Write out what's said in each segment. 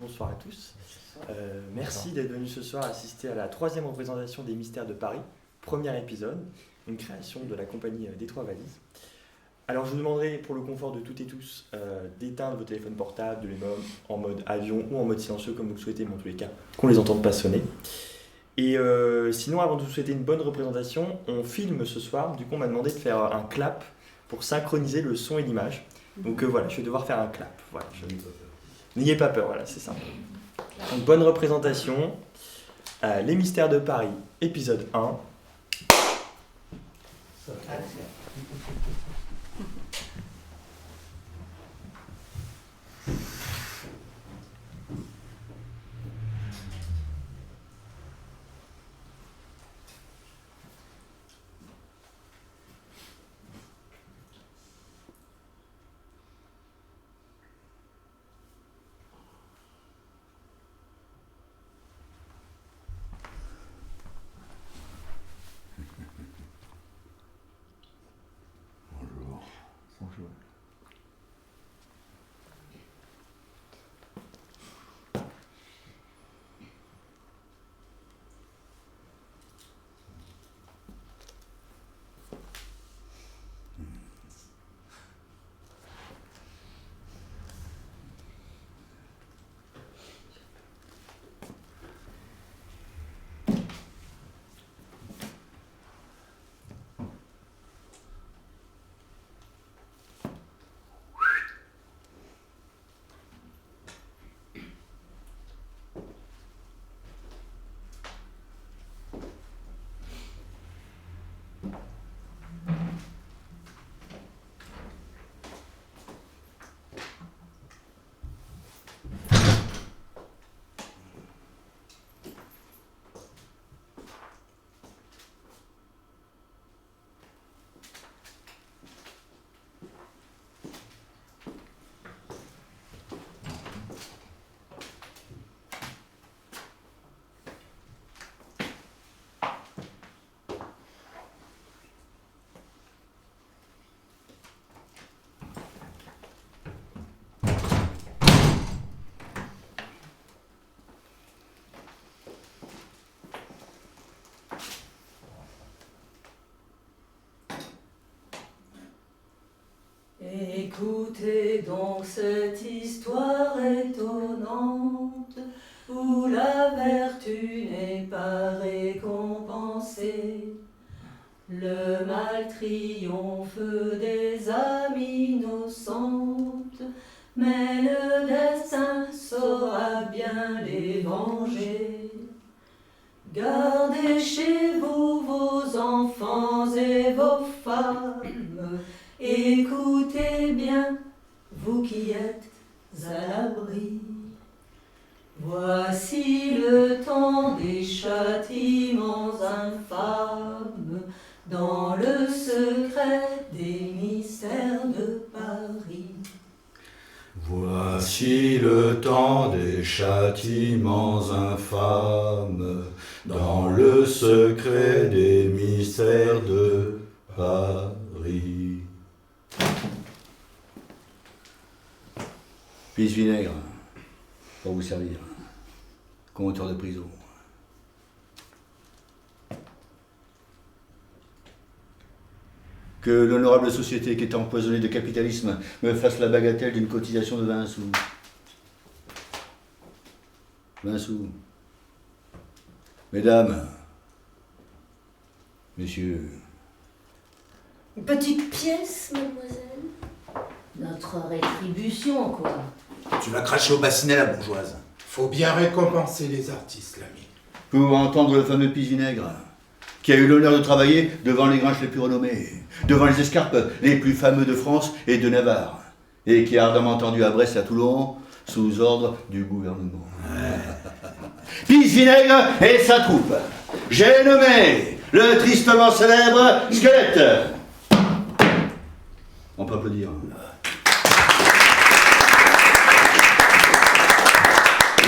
bonsoir à tous. Merci d'être venus ce soir assister à la 3e représentation des Mystères de Paris, premier épisode, une création de la compagnie des Trois Valises. Alors je vous demanderai pour le confort de toutes et tous d'éteindre vos téléphones portables, de les mettre en mode avion ou en mode silencieux comme vous le souhaitez, mais en tous les cas qu'on les entende pas sonner. Et sinon, avant de vous souhaiter une bonne représentation, on filme ce soir, du coup on m'a demandé de faire un clap pour synchroniser le son et l'image. Donc voilà, je vais devoir faire un clap. Voilà, n'ayez pas peur, voilà, c'est simple. Donc bonne représentation, Les Mystères de Paris, épisode 1. Bonjour. Écoutez donc cette histoire étonnante où la vertu n'est pas récompensée. Le mal triomphe des âmes innocentes, mais le destin saura bien les venger. Gardez chez vous vos enfants et vos femmes. Écoutez bien, vous qui êtes à l'abri. Voici le temps des châtiments infâmes, dans le secret des mystères de Paris. Voici le temps des châtiments infâmes, dans le secret des mystères de Paris. Pisse vinaigre, pour vous servir, communautaire de prison. Que l'honorable société qui est empoisonnée de capitalisme me fasse la bagatelle d'une cotisation de 20 sous. 20 sous. Mesdames, messieurs. Une petite pièce, mademoiselle? Notre rétribution, quoi. Tu vas cracher au bassinet, la bourgeoise. Faut bien récompenser les artistes, l'ami. Pour entendre le fameux Pisse vinaigre, qui a eu l'honneur de travailler devant les grinches les plus renommés, devant les escarpes les plus fameux de France et de Navarre, et qui a ardemment tendu à Brest et à Toulon sous ordre du gouvernement. Pisse vinaigre et sa troupe. J'ai nommé le tristement célèbre Squelette. On peut applaudir.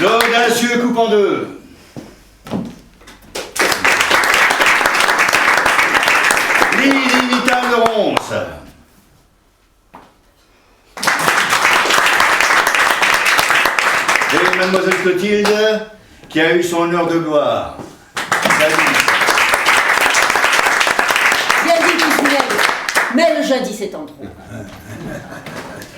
L'audacieux coupe en deux. L'inimitable ronce. Et Mademoiselle Clotilde, qui a eu son heure de gloire. Salut. Bien dit, Piscinelle, mais le jadis est en trop.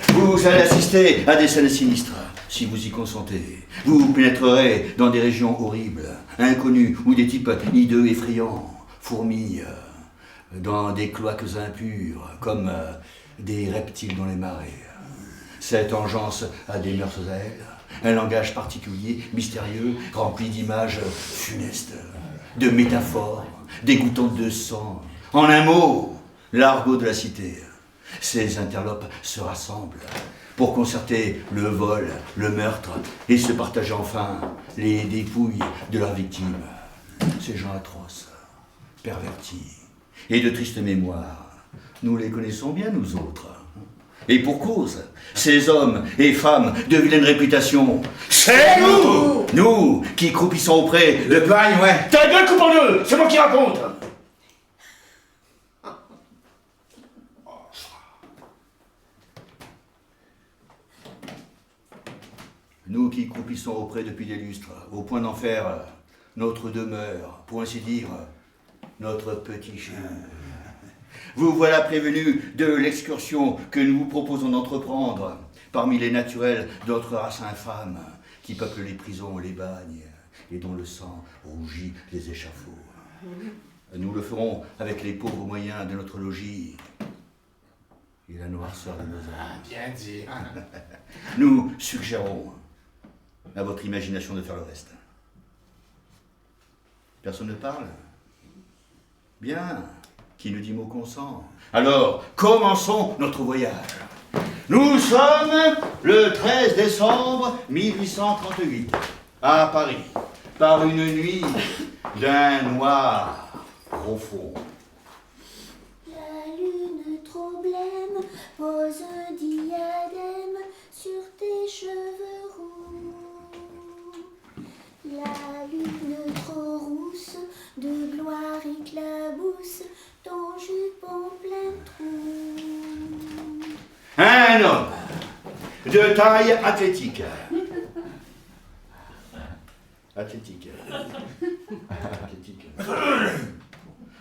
Vous allez assister à des scènes sinistres, si vous y consentez. Vous pénétrerez dans des régions horribles, inconnues, où des types hideux, effrayants, fourmillent dans des cloaques impures, comme des reptiles dans les marais. Cette engeance a des mœurs à elle, un langage particulier, mystérieux, rempli d'images funestes, de métaphores, dégoûtantes de sang. En un mot, l'argot de la cité. Ces interlopes se rassemblent pour concerter le vol, le meurtre et se partager enfin les dépouilles de leurs victimes. Ces gens atroces, pervertis et de triste mémoire, nous les connaissons bien, nous autres. Et pour cause, ces hommes et femmes de vilaine réputation, c'est nous! Nous qui croupissons auprès de... Le bagne, ouais. Ta gueule coupe en deux! C'est moi qui raconte! Nous qui croupissons auprès depuis des lustres, au point d'en faire notre demeure, pour ainsi dire, notre petit chez nous. Vous voilà prévenus de l'excursion que nous vous proposons d'entreprendre parmi les naturels d'autres races infâmes qui peuplent les prisons, les bagnes et dont le sang rougit les échafauds. Nous le ferons avec les pauvres moyens de notre logis et la noirceur de nos âmes. Bien dit. Nous suggérons à votre imagination de faire le reste. Personne ne parle? Bien. Qui ne dit mot consent? Alors, commençons notre voyage. Nous sommes le 13 décembre 1838, à Paris, par une nuit d'un noir profond. La lune trop blême pose un diadème sur tes cheveux roux. La lune trop rousse de gloire éclabousse ton jupon plein de trous. Un homme de taille athlétique. Athlétique.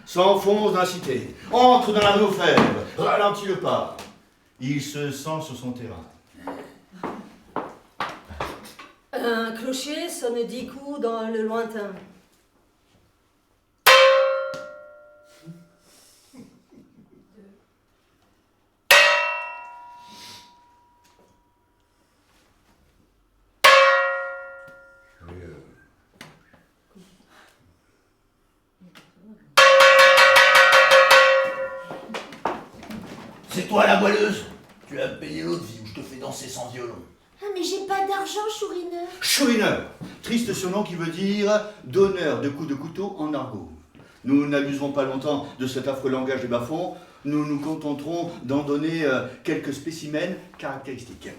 S'enfonce dans la cité, entre dans la rue aux fèves, ralentit le pas. Il se sent sur son terrain. Un clocher sonne 10 coups dans le lointain. C'est toi la goualeuse? Tu as payé l'autre vie où je te fais danser sans violon. Ah mais j'ai pas d'argent, chourineur. Chourineur, triste surnom qui veut dire donneur de coups de couteau en argot. Nous n'abuserons pas longtemps de cet affreux langage des bas-fonds. Nous nous contenterons d'en donner quelques spécimens caractéristiques.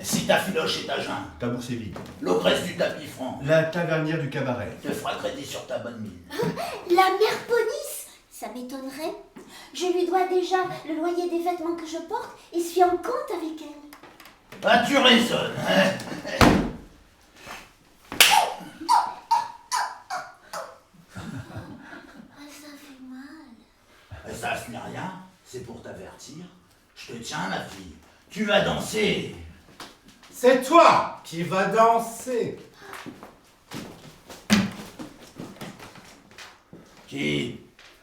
Si ta filoche est à jeun, Ta bourse est vide. l'ogresse du tapis franc La tavernière du cabaret. te fera crédit sur ta bonne mine. La mère Ponisse, ça m'étonnerait. Je lui dois déjà le loyer des vêtements que je porte et suis en compte avec elle. Ah, tu raisonnes, hein? Ah, ça fait mal. Ça, ce n'est rien, c'est pour t'avertir. Je te tiens, ma fille. Tu vas danser. C'est toi qui vas danser. Qui?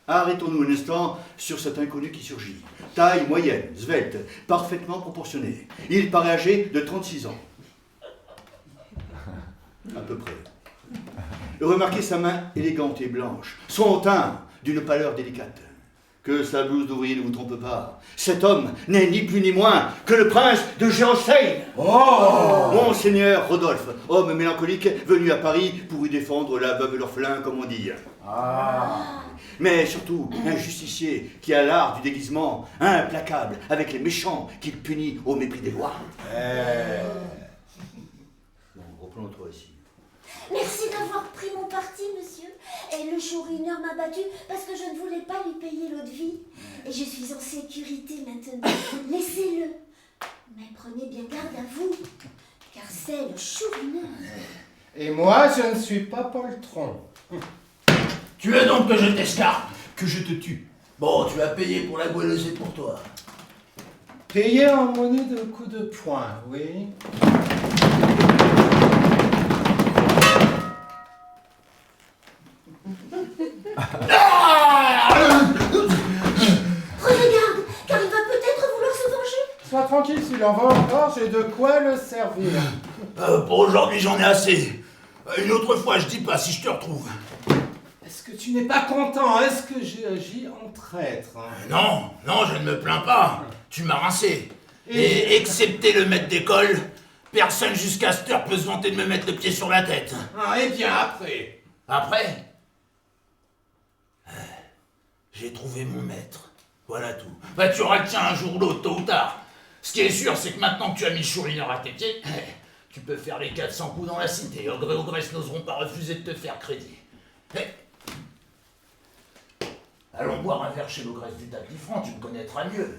Arrêtons-nous un instant sur cet inconnu qui surgit. Taille moyenne, svelte, parfaitement proportionnée. Il paraît âgé de 36 ans. À peu près. Remarquez sa main élégante et blanche, son teint d'une pâleur délicate. Que sa blouse d'ouvrier ne vous trompe pas. Cet homme n'est ni plus ni moins que le prince de Gerolstein. Oh! Monseigneur Rodolphe, homme mélancolique venu à Paris pour y défendre la veuve et l'orphelin, comme on dit. Mais surtout, un justicier qui a l'art du déguisement, implacable avec les méchants qu'il punit au mépris des lois. Bon, reprenons-toi ici. Merci d'avoir pris mon parti, monsieur. Et le chourineur m'a battu parce que je ne voulais pas lui payer l'eau de vie. Et je suis en sécurité maintenant. Laissez-le. Mais prenez bien garde à vous. car c'est le Chourineur. Et moi, je ne suis pas poltron. Tu veux donc que je t'escarpe? Que je te tue. Bon, tu vas payer pour la goualeuse et pour toi. Payé en monnaie de coup de poing, oui. Regarde, car il va peut-être vouloir se venger. Sois tranquille, s'il en va encore, j'ai de quoi le servir. Pour aujourd'hui, j'en ai assez. Une autre fois, je dis pas si je te retrouve. Est-ce que tu n'es pas content? Est-ce que j'ai agi en traître? Non, non, je ne me plains pas. Tu m'as rincé. Et excepté le maître d'école, personne jusqu'à cette heure peut se vanter de me mettre le pied sur la tête. Ah, et bien après? Après, j'ai trouvé mon maître. Voilà tout. Bah, tu auras le tien un jour ou l'autre, tôt ou tard. Ce qui est sûr, c'est que maintenant que tu as mis le Chourineur à tes pieds, tu peux faire les 400 coups dans la cité. Ogre et ogresse n'oseront pas refuser de te faire crédit. Allons boire un verre chez l'ogresse du tapis-franc, tu me connaîtras mieux.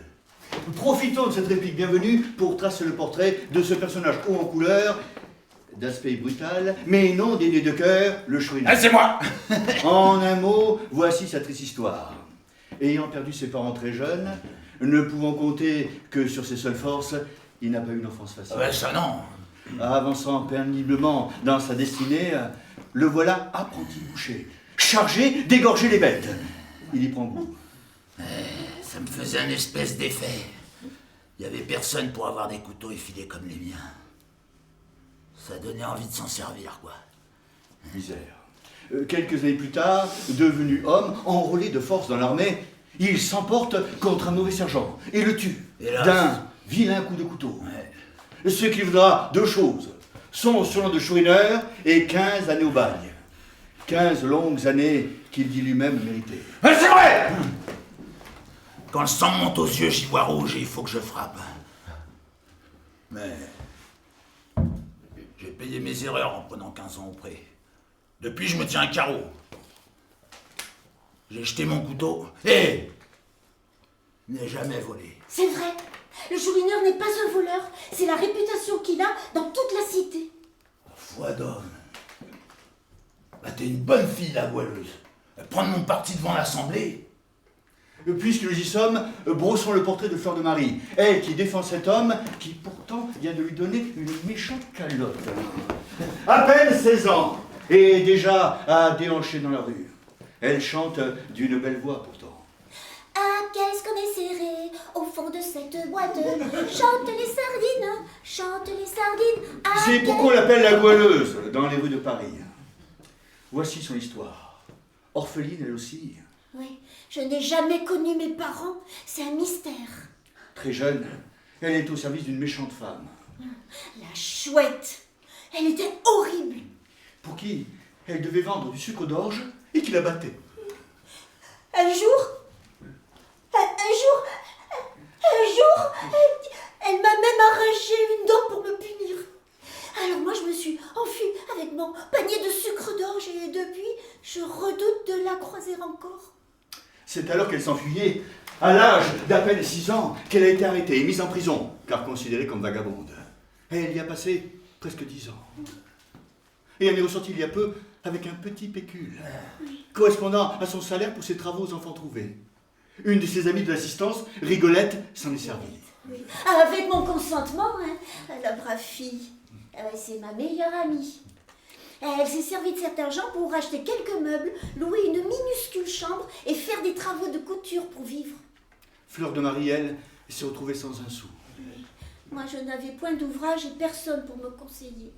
Profitons de cette réplique bienvenue pour tracer le portrait de ce personnage haut en couleur, d'aspect brutal, mais non dénué de cœur, le Chourineur. Ah, c'est moi. En un mot, voici sa triste histoire. Ayant perdu ses parents très jeunes, ne pouvant compter que sur ses seules forces, il n'a pas eu une enfance facile. Ah ben ça non. Avançant péniblement dans sa destinée, le voilà apprenti boucher, chargé d'égorger les bêtes. Il y prend goût. Ça me faisait un espèce d'effet. Il n'y avait personne pour avoir des couteaux effilés comme les miens. Ça donnait envie de s'en servir, quoi. Misère. Quelques années plus tard, devenu homme, enrôlé de force dans l'armée, il s'emporte contre un mauvais sergent et le tue Hélas. d'un vilain coup de couteau. Ouais. Ce qui voudra deux choses, son surnom de Chourineur et 15 années au bagne. 15 longues années qu'il dit lui-même mériter. Ah, c'est vrai. Quand le sang monte aux yeux, j'y vois rouge et il faut que je frappe. Mais j'ai payé mes erreurs en prenant 15 ans auprès. Depuis, je me tiens à carreau. J'ai jeté mon couteau et n'ai jamais volé. C'est vrai, le Chourineur n'est pas un voleur, c'est la réputation qu'il a dans toute la cité. Foi d'homme. Bah, t'es une bonne fille, la goualeuse. Prendre mon parti devant l'Assemblée. Puisque nous y sommes, brossons le portrait de Fleur de Marie, elle qui défend cet homme qui pourtant vient de lui donner une méchante calotte. À peine 16 ans, et déjà à déhancher dans la rue. Elle chante d'une belle voix pourtant. Ah, qu'est-ce qu'on est serré au fond de cette boîte. Chante les sardines, chante les sardines. Ah, C'est pourquoi on l'appelle la goualeuse dans les rues de Paris. Voici son histoire. Orpheline elle aussi. Oui, je n'ai jamais connu mes parents, c'est un mystère. Très jeune, elle est au service d'une méchante femme. La chouette, elle était horrible. Pour qui elle devait vendre du sucre d'orge et qui la battait. Un jour, elle m'a même arraché une dent pour me punir. Alors moi je me suis enfuie avec mon panier de sucre d'orge et depuis, je redoute de la croiser encore. C'est alors qu'elle s'enfuyait, à l'âge d'à peine 6 ans, qu'elle a été arrêtée et mise en prison, car considérée comme vagabonde. Et elle y a passé presque 10 ans. Et elle est ressortie il y a peu avec un petit pécule, correspondant à son salaire pour ses travaux aux enfants trouvés. Une de ses amies de l'assistance, Rigolette, s'en est servie. Oui. Avec mon consentement, hein, la brave fille. Ah ouais, c'est ma meilleure amie. Elle s'est servie de cet argent pour acheter quelques meubles, louer une minuscule chambre et faire des travaux de couture pour vivre. Fleur de Marie, elle, s'est retrouvée sans un sou. Moi, je n'avais point d'ouvrage et personne pour me conseiller.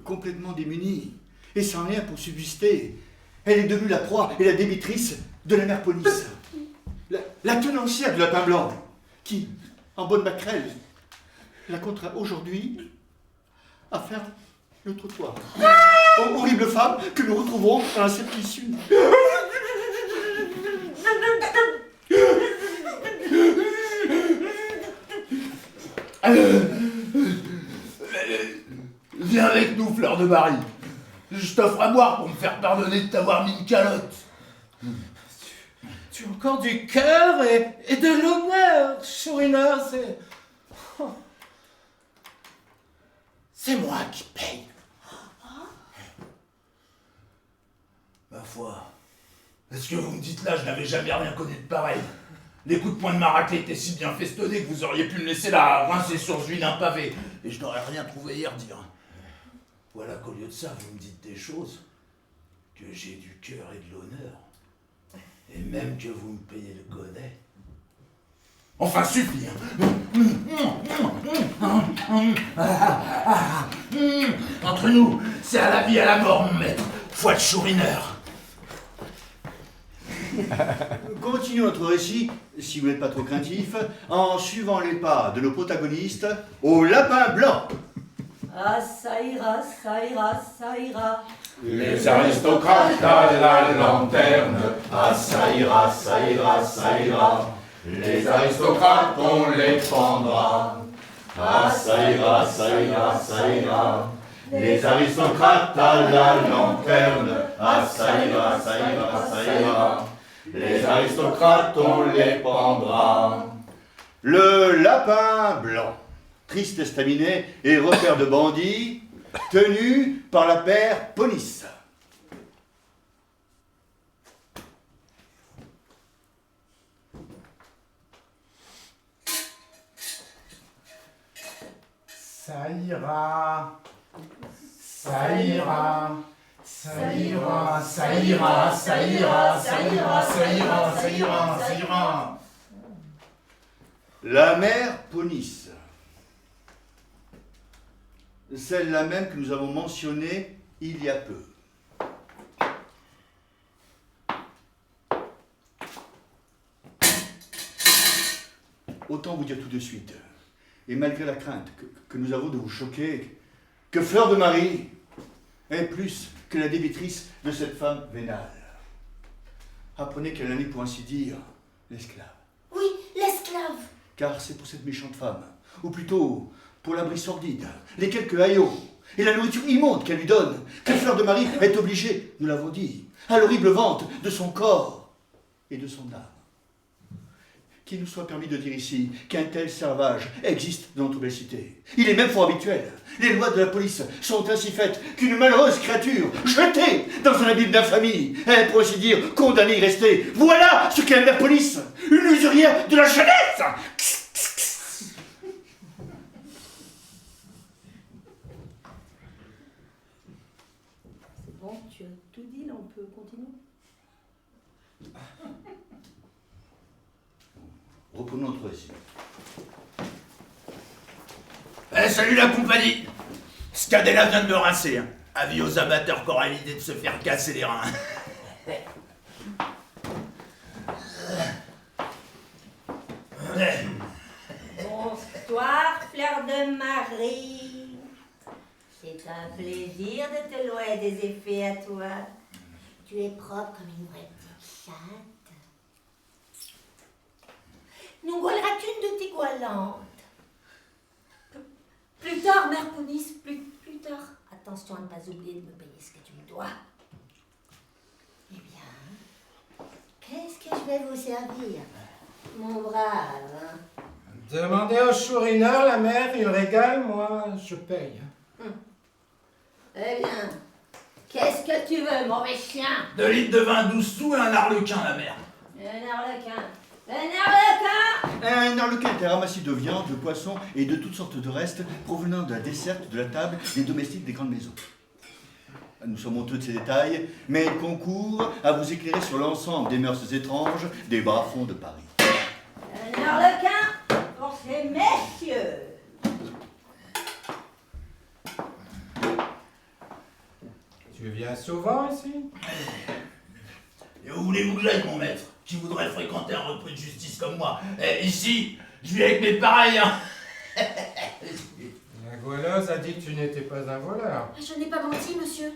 Complètement démunie, et sans rien pour subsister, elle est devenue la proie et la débitrice de la mère police. La tenancière du lapin blanc, qui, en bonne maquerelle, la contraint aujourd'hui à faire le trottoir. Horrible femme que nous retrouverons à la septicule. Viens avec nous, Fleur de Marie. Je t'offre à boire pour me faire pardonner de t'avoir mis une calotte. Tu as encore du cœur et de l'honneur, Chourineur, c'est... C'est moi qui paye. Ma foi, est-ce que vous me dites là, je n'avais jamais rien connu de pareil. Les coups de poing de ma raclée étaient si bien festonnés que vous auriez pu me laisser là, rincer sur ce d'un pavé, et je n'aurais rien trouvé hier dire. Voilà qu'au lieu de ça, vous me dites des choses, que j'ai du cœur et de l'honneur, et même que vous me payez le godet. Enfin, suffit, hein. Entre nous, c'est à la vie et à la mort, mon maître. Foi de chourineur. Continuons notre récit, si vous n'êtes pas trop craintif, en suivant les pas de nos protagonistes au lapin blanc. Ah, ça ira, ça ira, ça ira. Les aristocrates à la lanterne. Ah, ça ira, ça ira, ça ira. Les aristocrates, on les pendra. Ah, ça ira, ça ira, ça ira. Les aristocrates à la lanterne. Ah, ça ira, ça ira, ça ira. Les aristocrates, on les pendra. Le lapin blanc, triste estaminet et repère de bandits, tenu par la paire police. Ça ira, ça ira, ça ira, ça ira, ça ira, ça ira, ça ira, ça ira, ça ira. La mère Ponisse, celle-là même que nous avons mentionnée il y a peu. Autant vous dire tout de suite, et malgré la crainte que nous avons de vous choquer, que Fleur de Marie est plus que la débitrice de cette femme vénale. Apprenez qu'elle en est pour ainsi dire l'esclave. Oui, l'esclave. Car c'est pour cette méchante femme, ou plutôt pour l'abri sordide, les quelques haillots et la nourriture immonde qu'elle lui donne, que Fleur de Marie est obligée, nous l'avons dit, à l'horrible vente de son corps et de son âme. Qu'il nous soit permis de dire ici qu'un tel servage existe dans notre belle cité. Il est même fort habituel. Les lois de la police sont ainsi faites qu'une malheureuse créature, jetée dans un abîme d'infamie, est pour ainsi dire condamnée à y rester. Voilà ce qu'est la police, une usurière de la jeunesse. C'est bon, tu as tout dit, là, on peut continuer. Reprenons notre récit. Eh, salut la compagnie. Ce cadet-là vient de me rincer. Hein. Avis aux amateurs qui auraient l'idée de se faire casser les reins. Bonsoir, Fleur de Marie. C'est un plaisir de te louer des effets à toi. Tu es propre comme une vraie petite chatte. Nous goualeras-tu une de tes goualantes? Plus tard, mère Ponisse, plus tard. Attention à ne pas oublier de me payer ce que tu me dois. Eh bien, qu'est-ce que je vais vous servir, mon brave, hein? Demandez au chourineur, la mère, il régale, moi, je paye. Eh bien, qu'est-ce que tu veux, mauvais chien? 2 litres de vin 12 sous et un arlequin, la mère. Un arlequin. Un arlequin! Un arlequin était ramassé de viande, de poisson et de toutes sortes de restes provenant de la desserte, de la table, des domestiques des grandes maisons. Nous sommes honteux de ces détails, mais ils concourent à vous éclairer sur l'ensemble des mœurs étranges des bas-fonds de Paris. Un arlequin pour ces messieurs. Tu viens souvent ici? Et où voulez-vous que j'aille, mon maître? Qui voudrait fréquenter un repris de justice comme moi? Eh, ici, je vis avec mes pareils, hein. La goualeuse a dit que tu n'étais pas un voleur. Je n'ai pas menti, monsieur.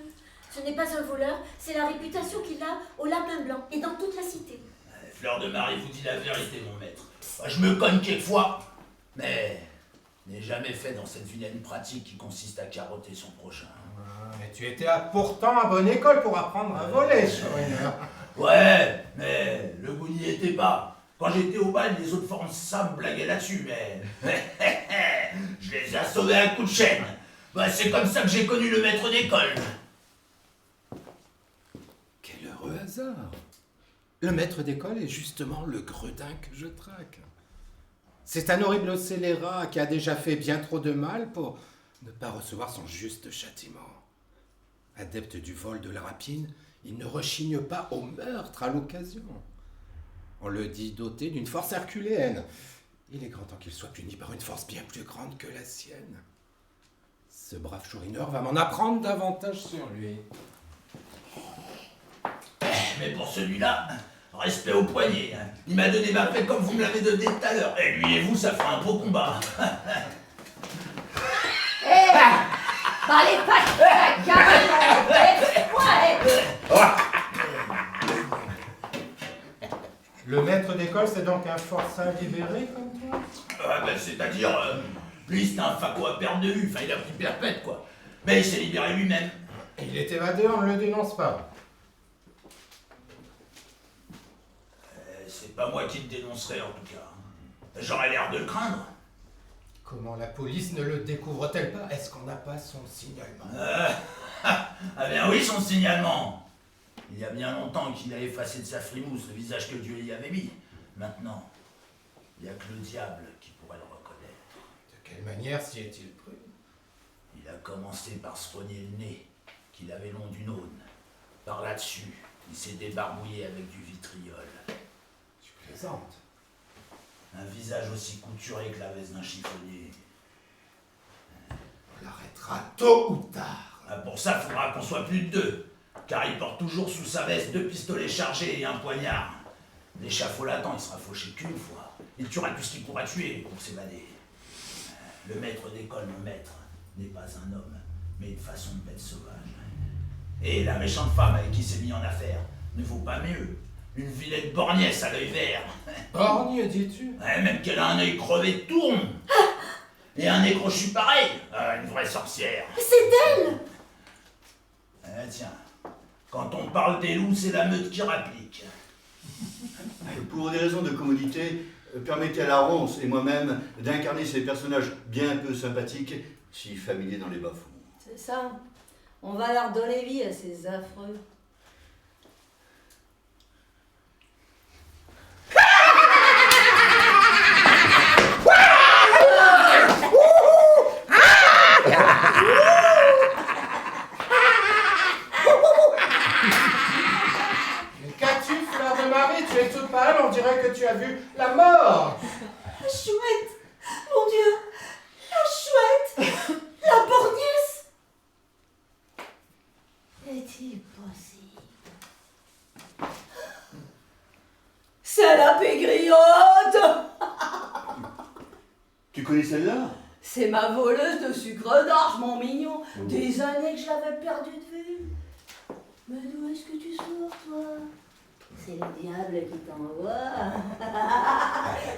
Ce n'est pas un voleur, c'est la réputation qu'il a au lapin blanc et dans toute la cité. Fleur de Marie vous dit la vérité, mon maître. Je me cogne quelquefois, mais n'ai jamais fait dans cette vilaine pratique qui consiste à carotter son prochain. Mais tu étais pourtant à bonne école pour apprendre à voler, chourineur. Ouais, mais le goût n'y était pas. Quand j'étais au bal, les autres formes ça me blaguaient là-dessus, mais je les ai assommés à coups de chaîne. Bah, c'est comme ça que j'ai connu le maître d'école. Quel heureux hasard. Le maître d'école est justement le gredin que je traque. C'est un horrible scélérat qui a déjà fait bien trop de mal pour ne pas recevoir son juste châtiment. Adepte du vol de la rapine, il ne rechigne pas au meurtre à l'occasion. On le dit doté d'une force herculéenne. Il est grand temps qu'il soit puni par une force bien plus grande que la sienne. Ce brave chourineur va m'en apprendre davantage sur lui. Mais pour celui-là, respect au poignet. Hein. Il m'a donné ma paix comme vous me l'avez donné tout à l'heure. Et lui et vous, ça fera un beau combat. Hé Bah les pattes carrément Le maître d'école, c'est donc un forçat libéré comme toi? C'est-à-dire, lui c'était un faco à perte de vue. Enfin, il a pris perpète, quoi. Mais il s'est libéré lui-même. Il est évadé, on ne le dénonce pas. C'est pas moi qui le dénoncerai, en tout cas. J'aurais l'air de le craindre. Comment la police ne le découvre-t-elle pas? Est-ce qu'on n'a pas son signalement? Ah bien oui, son signalement. Il y a bien longtemps qu'il a effacé de sa frimousse le visage que Dieu y avait mis. Maintenant, il n'y a que le diable qui pourrait le reconnaître. De quelle manière s'y est-il pris? Il a commencé par se rogner le nez, qu'il avait long d'une aune. Par là-dessus, il s'est débarbouillé avec du vitriol. Tu plaisantes. Un visage aussi couturé que la veste d'un chiffonnier. On l'arrêtera tôt ou tard. Pour ça, il faudra qu'on soit plus de deux. Car il porte toujours sous sa veste 2 pistolets chargés et un poignard. L'échafaud l'attend, il sera fauché qu'une fois. Il tuera tout ce qu'il pourra tuer pour s'évader. Le maître d'école, mon maître, n'est pas un homme, mais une façon de bête sauvage. Et la méchante femme avec qui s'est mis en affaire ne vaut pas mieux. Une vilaine borgnesse à l'œil vert. Borgne, dis-tu? Même qu'elle a un œil crevé de tout rond. Et un nez crochu pareil. Une vraie sorcière. C'est d'elle! Tiens, quand on parle des loups, c'est la meute qui rapplique. Pour des raisons de commodité, permettez à la Ronce et moi-même d'incarner ces personnages bien peu sympathiques, si familiers dans les bas-fonds. C'est ça. On va leur donner vie à ces affreux. Mais qu'as-tu, fleur de Marie? Tu es toute pâle, on dirait que tu as vu la mort. La chouette! Mon Dieu! La chouette! La borgnesse! Est-il possible? C'est la pégriotte! Tu connais celle-là? C'est ma voleuse de sucre d'orge, mon mignon. Des années que je l'avais perdue de vue. Mais d'où est-ce que tu sors, toi? C'est le diable qui t'envoie.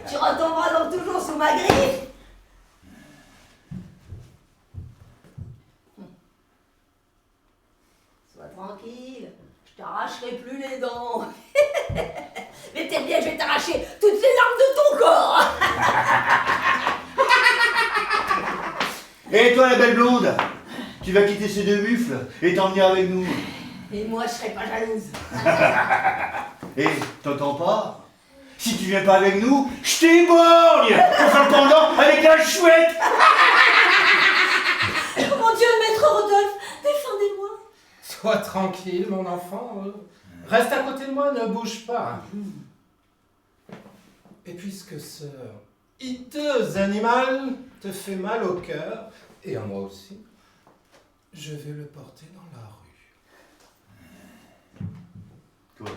Tu retomberas donc toujours sous ma griffe. Sois tranquille, je t'arracherai plus les dents. Mais t'es bien, je vais t'arracher toutes les larmes de ton corps. Et toi, la belle blonde, tu vas quitter ces 2 mufles et t'en venir avec nous. Et moi, je serai pas jalouse. Et t'entends pas? Si tu viens pas avec nous, je t'éborgne pour faire le pendant avec la chouette. Oh mon Dieu, maître Rodolphe, défendez-moi! Sois tranquille, mon enfant. Reste à côté de moi, ne bouge pas. Et puisque ce hideux animal te fait mal au cœur, et à moi aussi, je vais le porter dans la rue. Toi.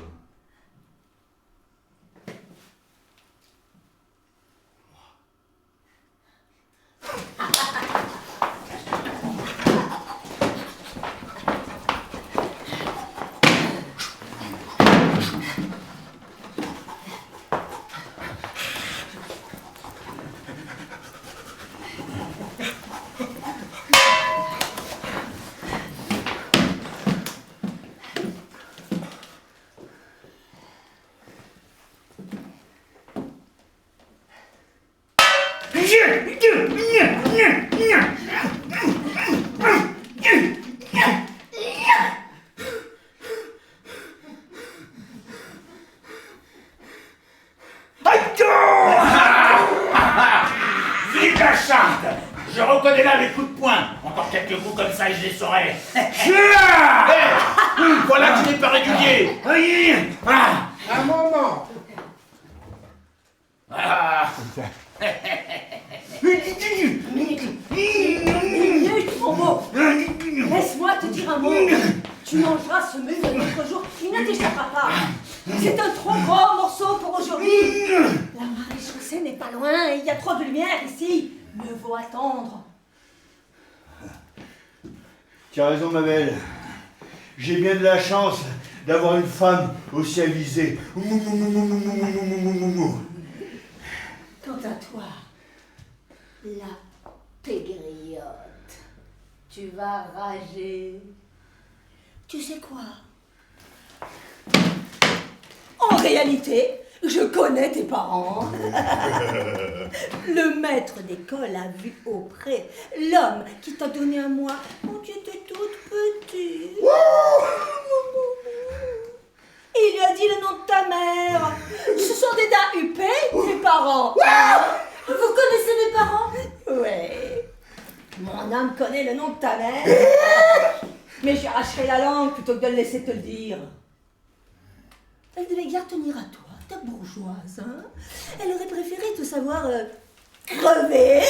je les saurai. Voilà qui n'est pas régulier. Un moment. Mon mot. Laisse-moi te dire un mot. Tu mangeras ce mets un autre jour. Il ne t'échappera pas. C'est un trop grand morceau pour aujourd'hui. La maréchaussée n'est pas loin. Il y a trop de lumière ici. Mieux vaut attendre. Tu as raison, ma belle. J'ai bien de la chance d'avoir une femme aussi avisée. Quant à toi, la pégriotte, tu vas rager. Tu sais quoi? En réalité, je connais tes parents. Le maître d'école a vu auprès l'homme qui t'a donné à moi quand tu étais toute petite. Il lui a dit le nom de ta mère. Ce sont des dents huppés, tes parents. Vous connaissez mes parents? Ouais. Mon âme connaît le nom de ta mère. Mais j'arracherai la langue plutôt que de le laisser te le dire. Elle devait bien tenir à toi, ta bourgeoise, hein. Elle aurait préféré te savoir crever.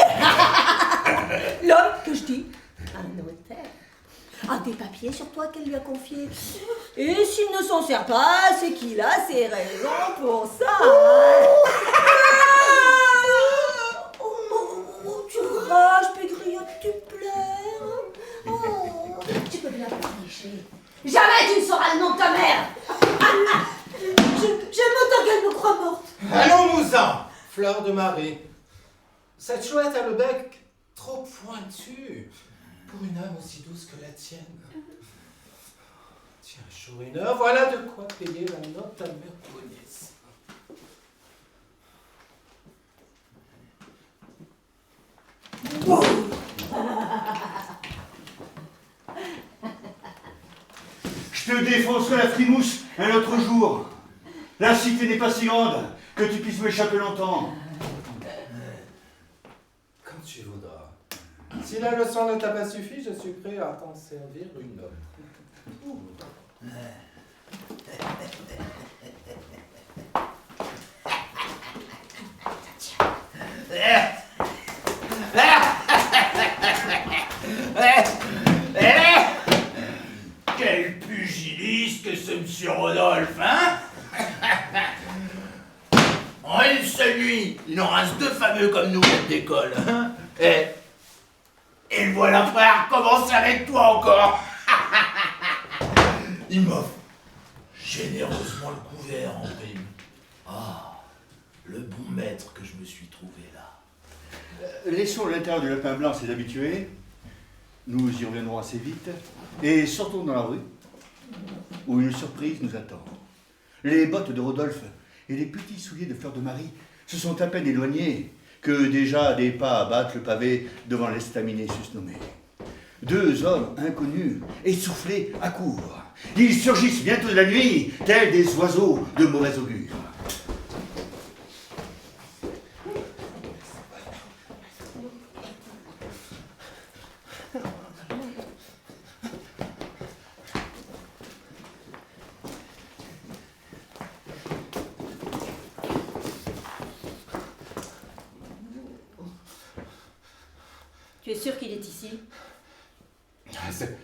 L'homme que je dis, un notaire, a des papiers sur toi qu'elle lui a confiés. Et s'il ne s'en sert pas, c'est qu'il a ses raisons pour ça. Tu rages, pégriotte, tu pleures. Oh, tu peux bien pleurnicher. Jamais tu ne sauras le nom de ta mère. J'aime autant qu'elle me croit morte. Allons-nous-en, Fleur de Marie. Cette chouette a le bec trop pointu pour une âme aussi douce que la tienne. Tiens, Chourineur, voilà de quoi payer la note à Mercounis. Je te défoncerai la frimousse un autre jour. La cité n'est pas si grande que tu puisses m'échapper longtemps. Comme tu voudras. Si la leçon ne t'a pas suffi, je suis prêt à t'en servir une autre. Quel pugiliste que ce monsieur Rodolphe, hein? En une seule nuit, il en rase deux fameux comme nous, maître d'école, hein? Et le voilà prêt à recommencer avec toi encore. Il m'offre généreusement le couvert en prime. Ah, le bon maître que je me suis trouvé là. Laissons l'intérieur du lapin blanc s'y habituer. Nous y reviendrons assez vite. Et sortons dans la rue, où une surprise nous attend. Les bottes de Rodolphe et les petits souliers de Fleur de Marie se sont à peine éloignés que déjà des pas battent le pavé devant l'estaminet susnommé. Deux hommes inconnus, essoufflés, accourent. Ils surgissent bientôt de la nuit, tels des oiseaux de mauvais augure. Tu es sûr qu'il est ici?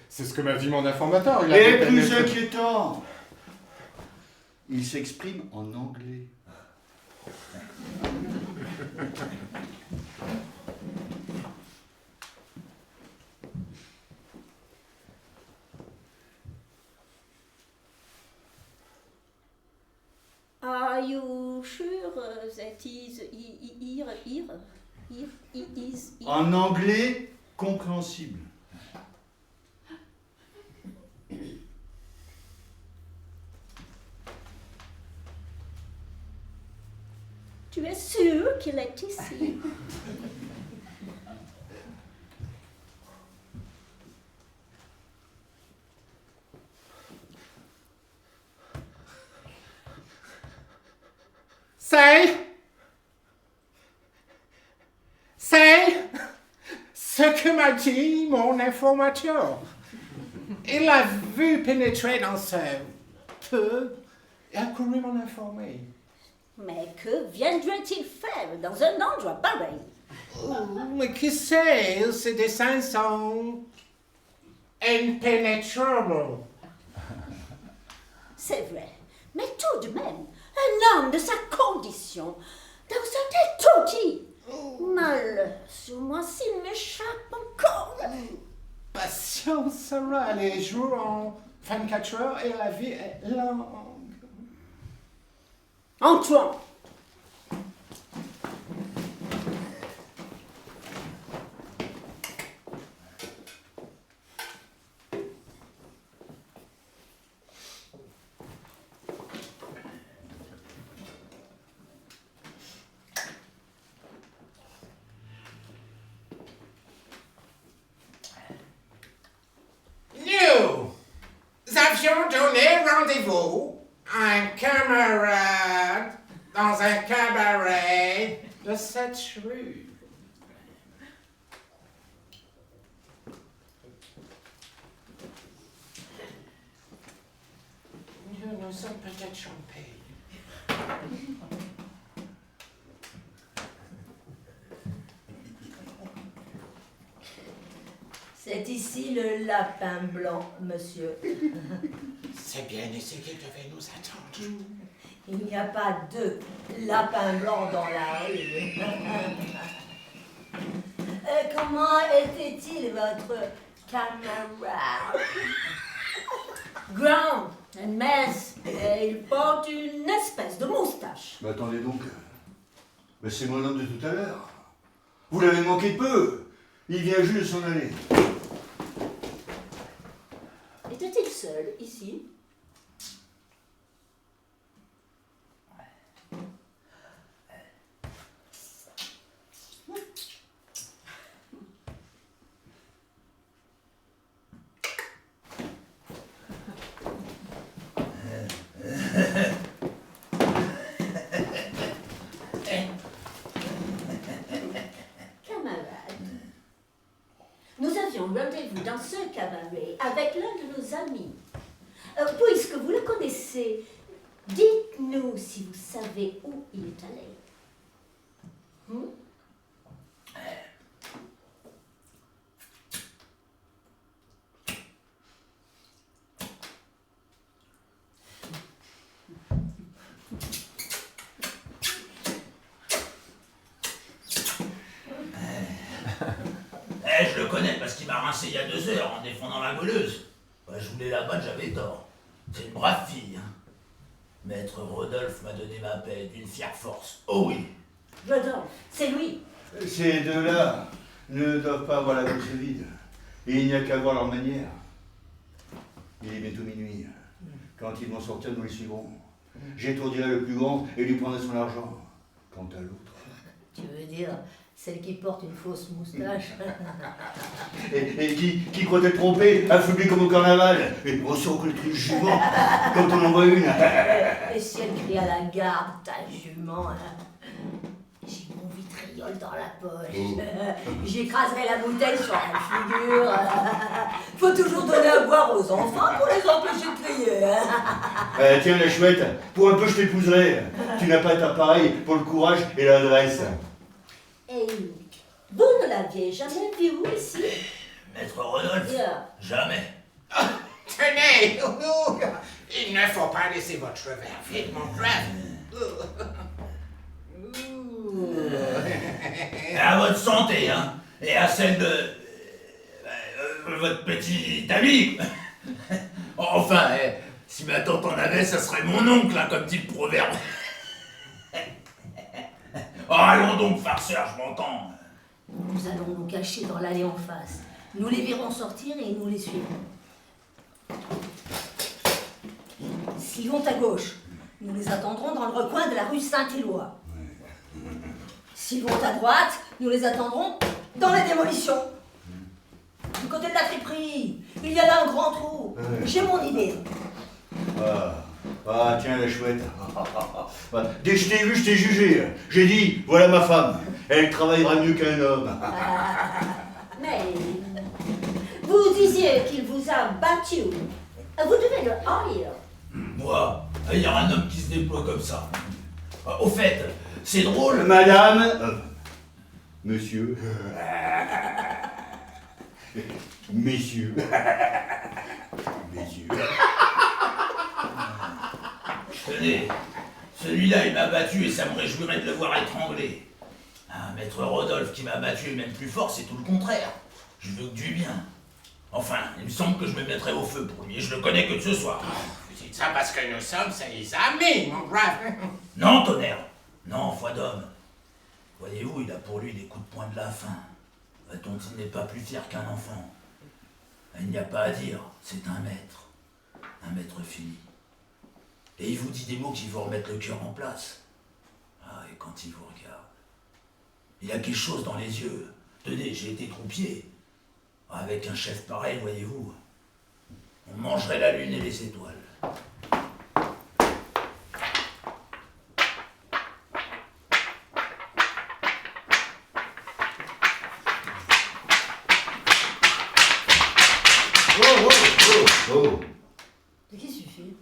C'est ce que m'a dit mon informateur. Il a Et fait plus permettre- inquiétant, il s'exprime en anglais. Are you sure that is is En anglais compréhensible. Tu es sûr qu'il est ici? C'est ce que m'a dit mon informateur. Il l'a vu pénétrer dans ce pub et a couru m'en informer. Mais que viendrait-il faire dans un endroit pareil? Mais qui sait, ses dessins sont impenetrable. C'est vrai, mais tout de même, un homme de sa condition, dans un tel taudis, malheur sur moi s'il m'échappe encore. Patience sera, les jours ont 24 heures et la vie est longue. Entrons. Nous avions donné rendez-vous à un camarade dans un cabaret de cette rue. Nous nous sommes peut-être trompés. C'est ici le lapin blanc, monsieur. C'est bien ici qu'il devait nous attendre. Il n'y a pas de lapin blanc dans la rue. Comment était-il, votre camarade? Grand, une mince, et il porte une espèce de moustache. Mais attendez donc. Mais c'est mon homme de tout à l'heure. Vous l'avez manqué de peu. Il vient juste de s'en aller. Était-il seul ici? Nous avions rendez-vous dans ce cabaret avec l'un de nos amis. Puisque vous le connaissez, dites-nous si vous savez où il est allé. Je le connais parce qu'il m'a rincé il y a 2 heures en défendant la voleuse. Je voulais la battre, j'avais tort. C'est une brave fille. Hein. Maître Rodolphe m'a donné ma paix d'une fière force. Oh oui. Rodolphe, c'est lui. Ces deux-là ne doivent pas avoir la bouche vide. Et il n'y a qu'à voir leur manière. Il est bientôt minuit. Quand ils vont sortir, nous les suivrons. J'étourdirai le plus grand et lui prendrai son argent. Quant à l'autre... Tu veux dire celle qui porte une fausse moustache? Et qui croit être trompé, affublé comme au carnaval, et ressort que le truc jument quand on en voit une. Et si elle crie à la garde, ta jument, j'ai mon vitriol dans la poche. J'écraserai la bouteille sur la figure. Faut toujours donner à boire aux enfants pour les empêcher de crier. Tiens la chouette, pour un peu je t'épouserai. Tu n'as pas ta pareille pour le courage et l'adresse. Et vous ne l'aviez jamais vu ici? Maître Rodolphe, jamais. Tenez, il ne faut pas laisser votre verre vide, mon brave. À votre santé, hein, et à celle de votre petit ami. Enfin, si ma tante en avait, ça serait mon oncle, hein, comme dit le proverbe. Oh, allons donc, farceur, je m'entends. Nous allons nous cacher dans l'allée en face. Nous les verrons sortir et nous les suivrons. S'ils vont à gauche, nous les attendrons dans le recoin de la rue Saint-Éloi. S'ils vont à droite, nous les attendrons dans les démolitions. Du côté de la friperie, il y a là un grand trou. J'ai mon idée. Tiens la chouette. Dès que je t'ai vu, je t'ai jugé. J'ai dit, voilà ma femme. Elle travaillera mieux qu'un homme. Mais Vous disiez qu'il vous a battu. Vous devez le haïr. Moi, haïr un homme qui se déploie comme ça. Au fait, c'est drôle. Madame, monsieur, messieurs, messieurs. Tenez, celui-là il m'a battu et ça me réjouirait de le voir étranglé. Maître Rodolphe qui m'a battu est même plus fort, c'est tout le contraire. Je veux que du bien. Enfin, il me semble que je me mettrai au feu pour lui et je le connais que de ce soir. Vous dites ça parce que nous sommes ses amis, mon brave. Non, tonnerre. Non, foi d'homme. Voyez-vous, il a pour lui les coups de poing de la faim. Dont il n'est pas plus fier qu'un enfant. Il n'y a pas à dire, c'est un maître fini. Et il vous dit des mots qui vous remettent le cœur en place. Et quand il vous regarde, il a quelque chose dans les yeux. Tenez, j'ai été troupier. Avec un chef pareil, voyez-vous, on mangerait la lune et les étoiles. Oh. De qui suffit?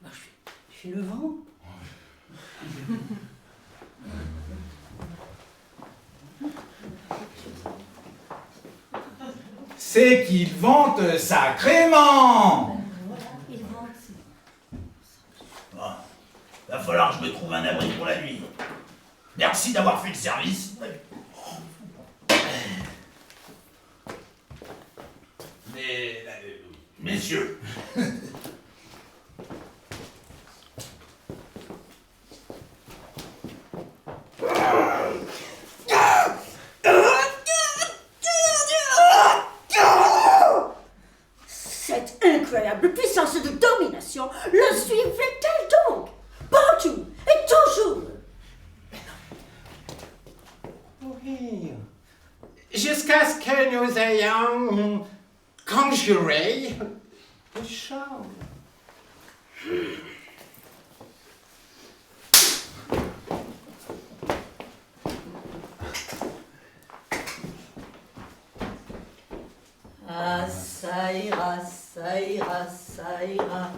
Bah, je suis le vent. C'est qu'il vente sacrément. Il vente. Va falloir que je me trouve un abri pour la nuit. Merci d'avoir fait le service. Mais, messieurs, Cette incroyable puissance de domination le suivait-elle donc? Partout et toujours. Oui. Jusqu'à ce que nous ayons conjuré le charme. Ça ira, ça ira, ça ira.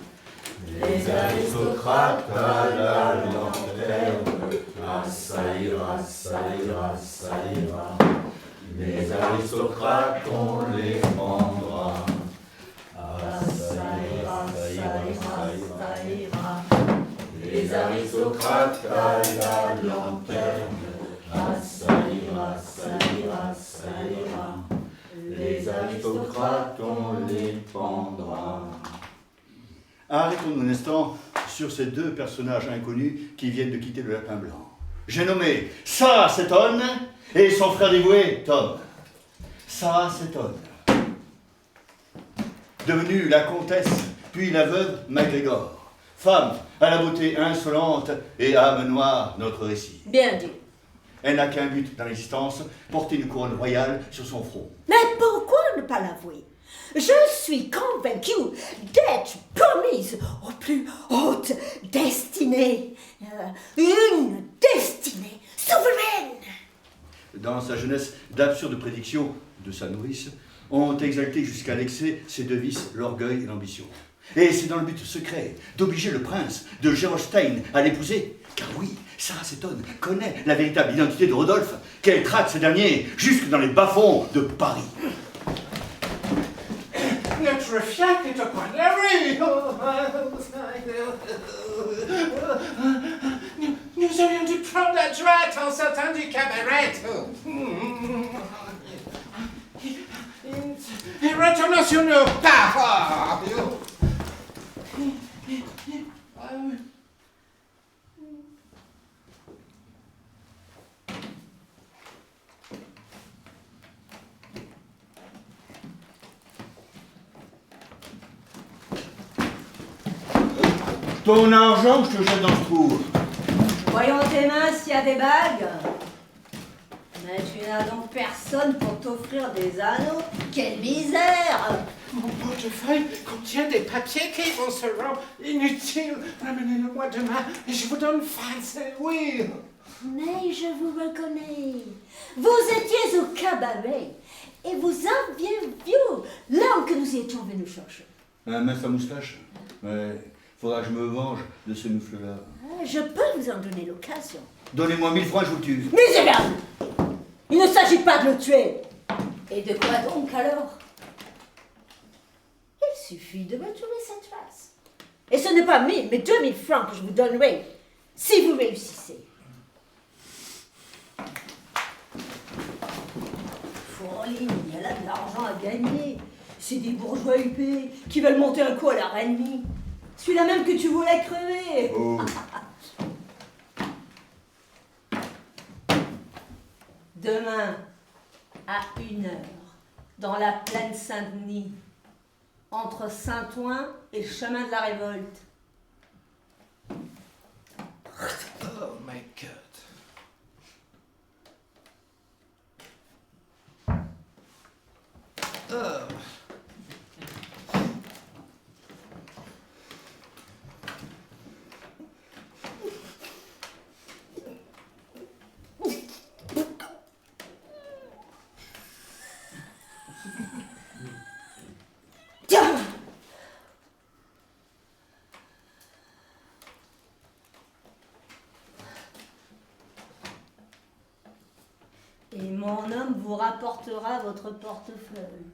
Les aristocrates à la lanterne. Ça ira, ça ira, ça ira. Les aristocrates, on les prendra. Ça ira, ça ira, ça ira. Les aristocrates à la lanterne. Ça ira, ça ira, ça ira. Les aristocrates, on les pendra. Arrêtons-nous un instant sur ces deux personnages inconnus qui viennent de quitter le Lapin Blanc. J'ai nommé Sarah Seton et son frère dévoué, Tom. Sarah Seton, devenue la comtesse, puis la veuve MacGregor, femme à la beauté insolente et âme noire, notre récit. Bien dit. Elle n'a qu'un but dans l'existence, porter une couronne royale sur son front. Mais pourquoi ne pas l'avouer? Je suis convaincue d'être promise aux plus hautes destinées. Une destinée souveraine. Dans sa jeunesse, d'absurdes prédictions de sa nourrice ont exalté jusqu'à l'excès ses deux vices, l'orgueil et l'ambition. Et c'est dans le but secret d'obliger le prince de Gerolstein à l'épouser. Car oui, Sarah Seton connaît la véritable identité de Rodolphe, qu'elle traque ce dernier jusque dans les bas-fonds de Paris. Notre fiac est au coin de la rue. Nous aurions dû prendre la droite en sortant du cabaret. Et retournons sur nos pas. Ton argent, je te jette dans ce trou. Voyons tes mains s'il y a des bagues. Mais tu n'as donc personne pour t'offrir des anneaux? Quelle misère! Mon portefeuille contient des papiers qui vont se rendre inutiles. Ramenez-le-moi demain et je vous donne 25 louis. Mais je vous reconnais. Vous étiez au cabaret Et vous aviez vu l'homme que nous étions venus chercher. Un mince à moustache? Ouais, faudra que je me venge de ce moufle-là. Je peux vous en donner l'occasion. Donnez-moi 1000 francs, je vous le tue. Misérable! Il ne s'agit pas de le tuer. Et de quoi donc alors? Il suffit de me trouver cette trace. Et ce n'est pas 1000, mais 2000 francs que je vous donnerai si vous réussissez. Folie, elle a de l'argent à gagner. C'est des bourgeois huppés qui veulent monter un coup à leur ennemi. Celui-là même que tu voulais crever. Oh. Demain, à 1h, dans la plaine Saint-Denis, entre Saint-Ouen et le chemin de la Révolte. Oh my God. Oh. Et mon homme vous rapportera votre portefeuille.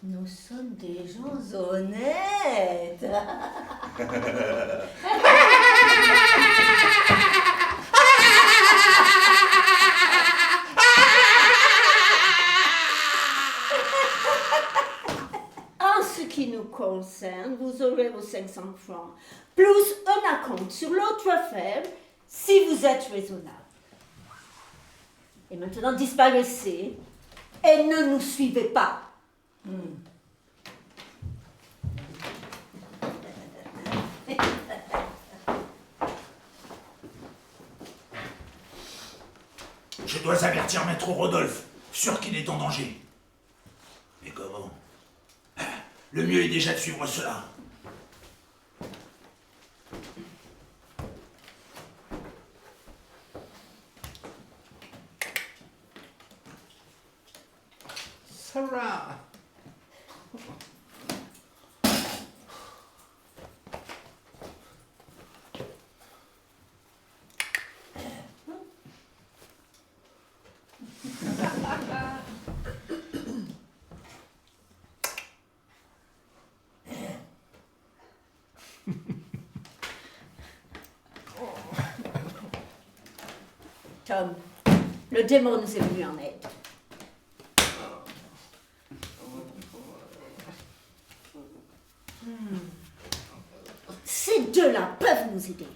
Nous sommes des gens honnêtes. En ce qui nous concerne, vous aurez vos 500 francs, plus un acompte sur l'autre affaire, si vous êtes raisonnable. Et maintenant, disparaissez et ne nous suivez pas. Je dois avertir maître Rodolphe, sûr qu'il est en danger. Mais comment? Le mieux est déjà de suivre cela. Sarah. Tom, le démon nous est venu en aide. Ces deux-là peuvent nous aider.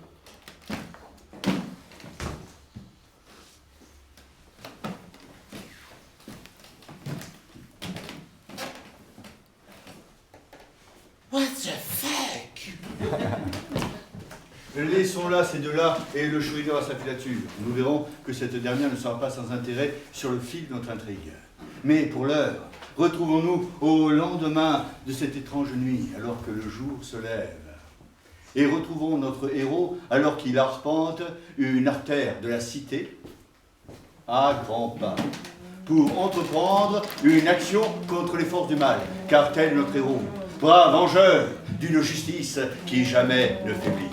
What the fuck? Laissons-là ces deux-là et le chourineur à s'appuyer là-dessus. Nous verrons que cette dernière ne sera pas sans intérêt sur le fil de notre intrigue. Mais pour l'heure, retrouvons-nous au lendemain de cette étrange nuit, alors que le jour se lève. Et retrouvons notre héros alors qu'il arpente une artère de la cité à grands pas, pour entreprendre une action contre les forces du mal, car tel notre héros, brave vengeur d'une justice qui jamais ne faiblit.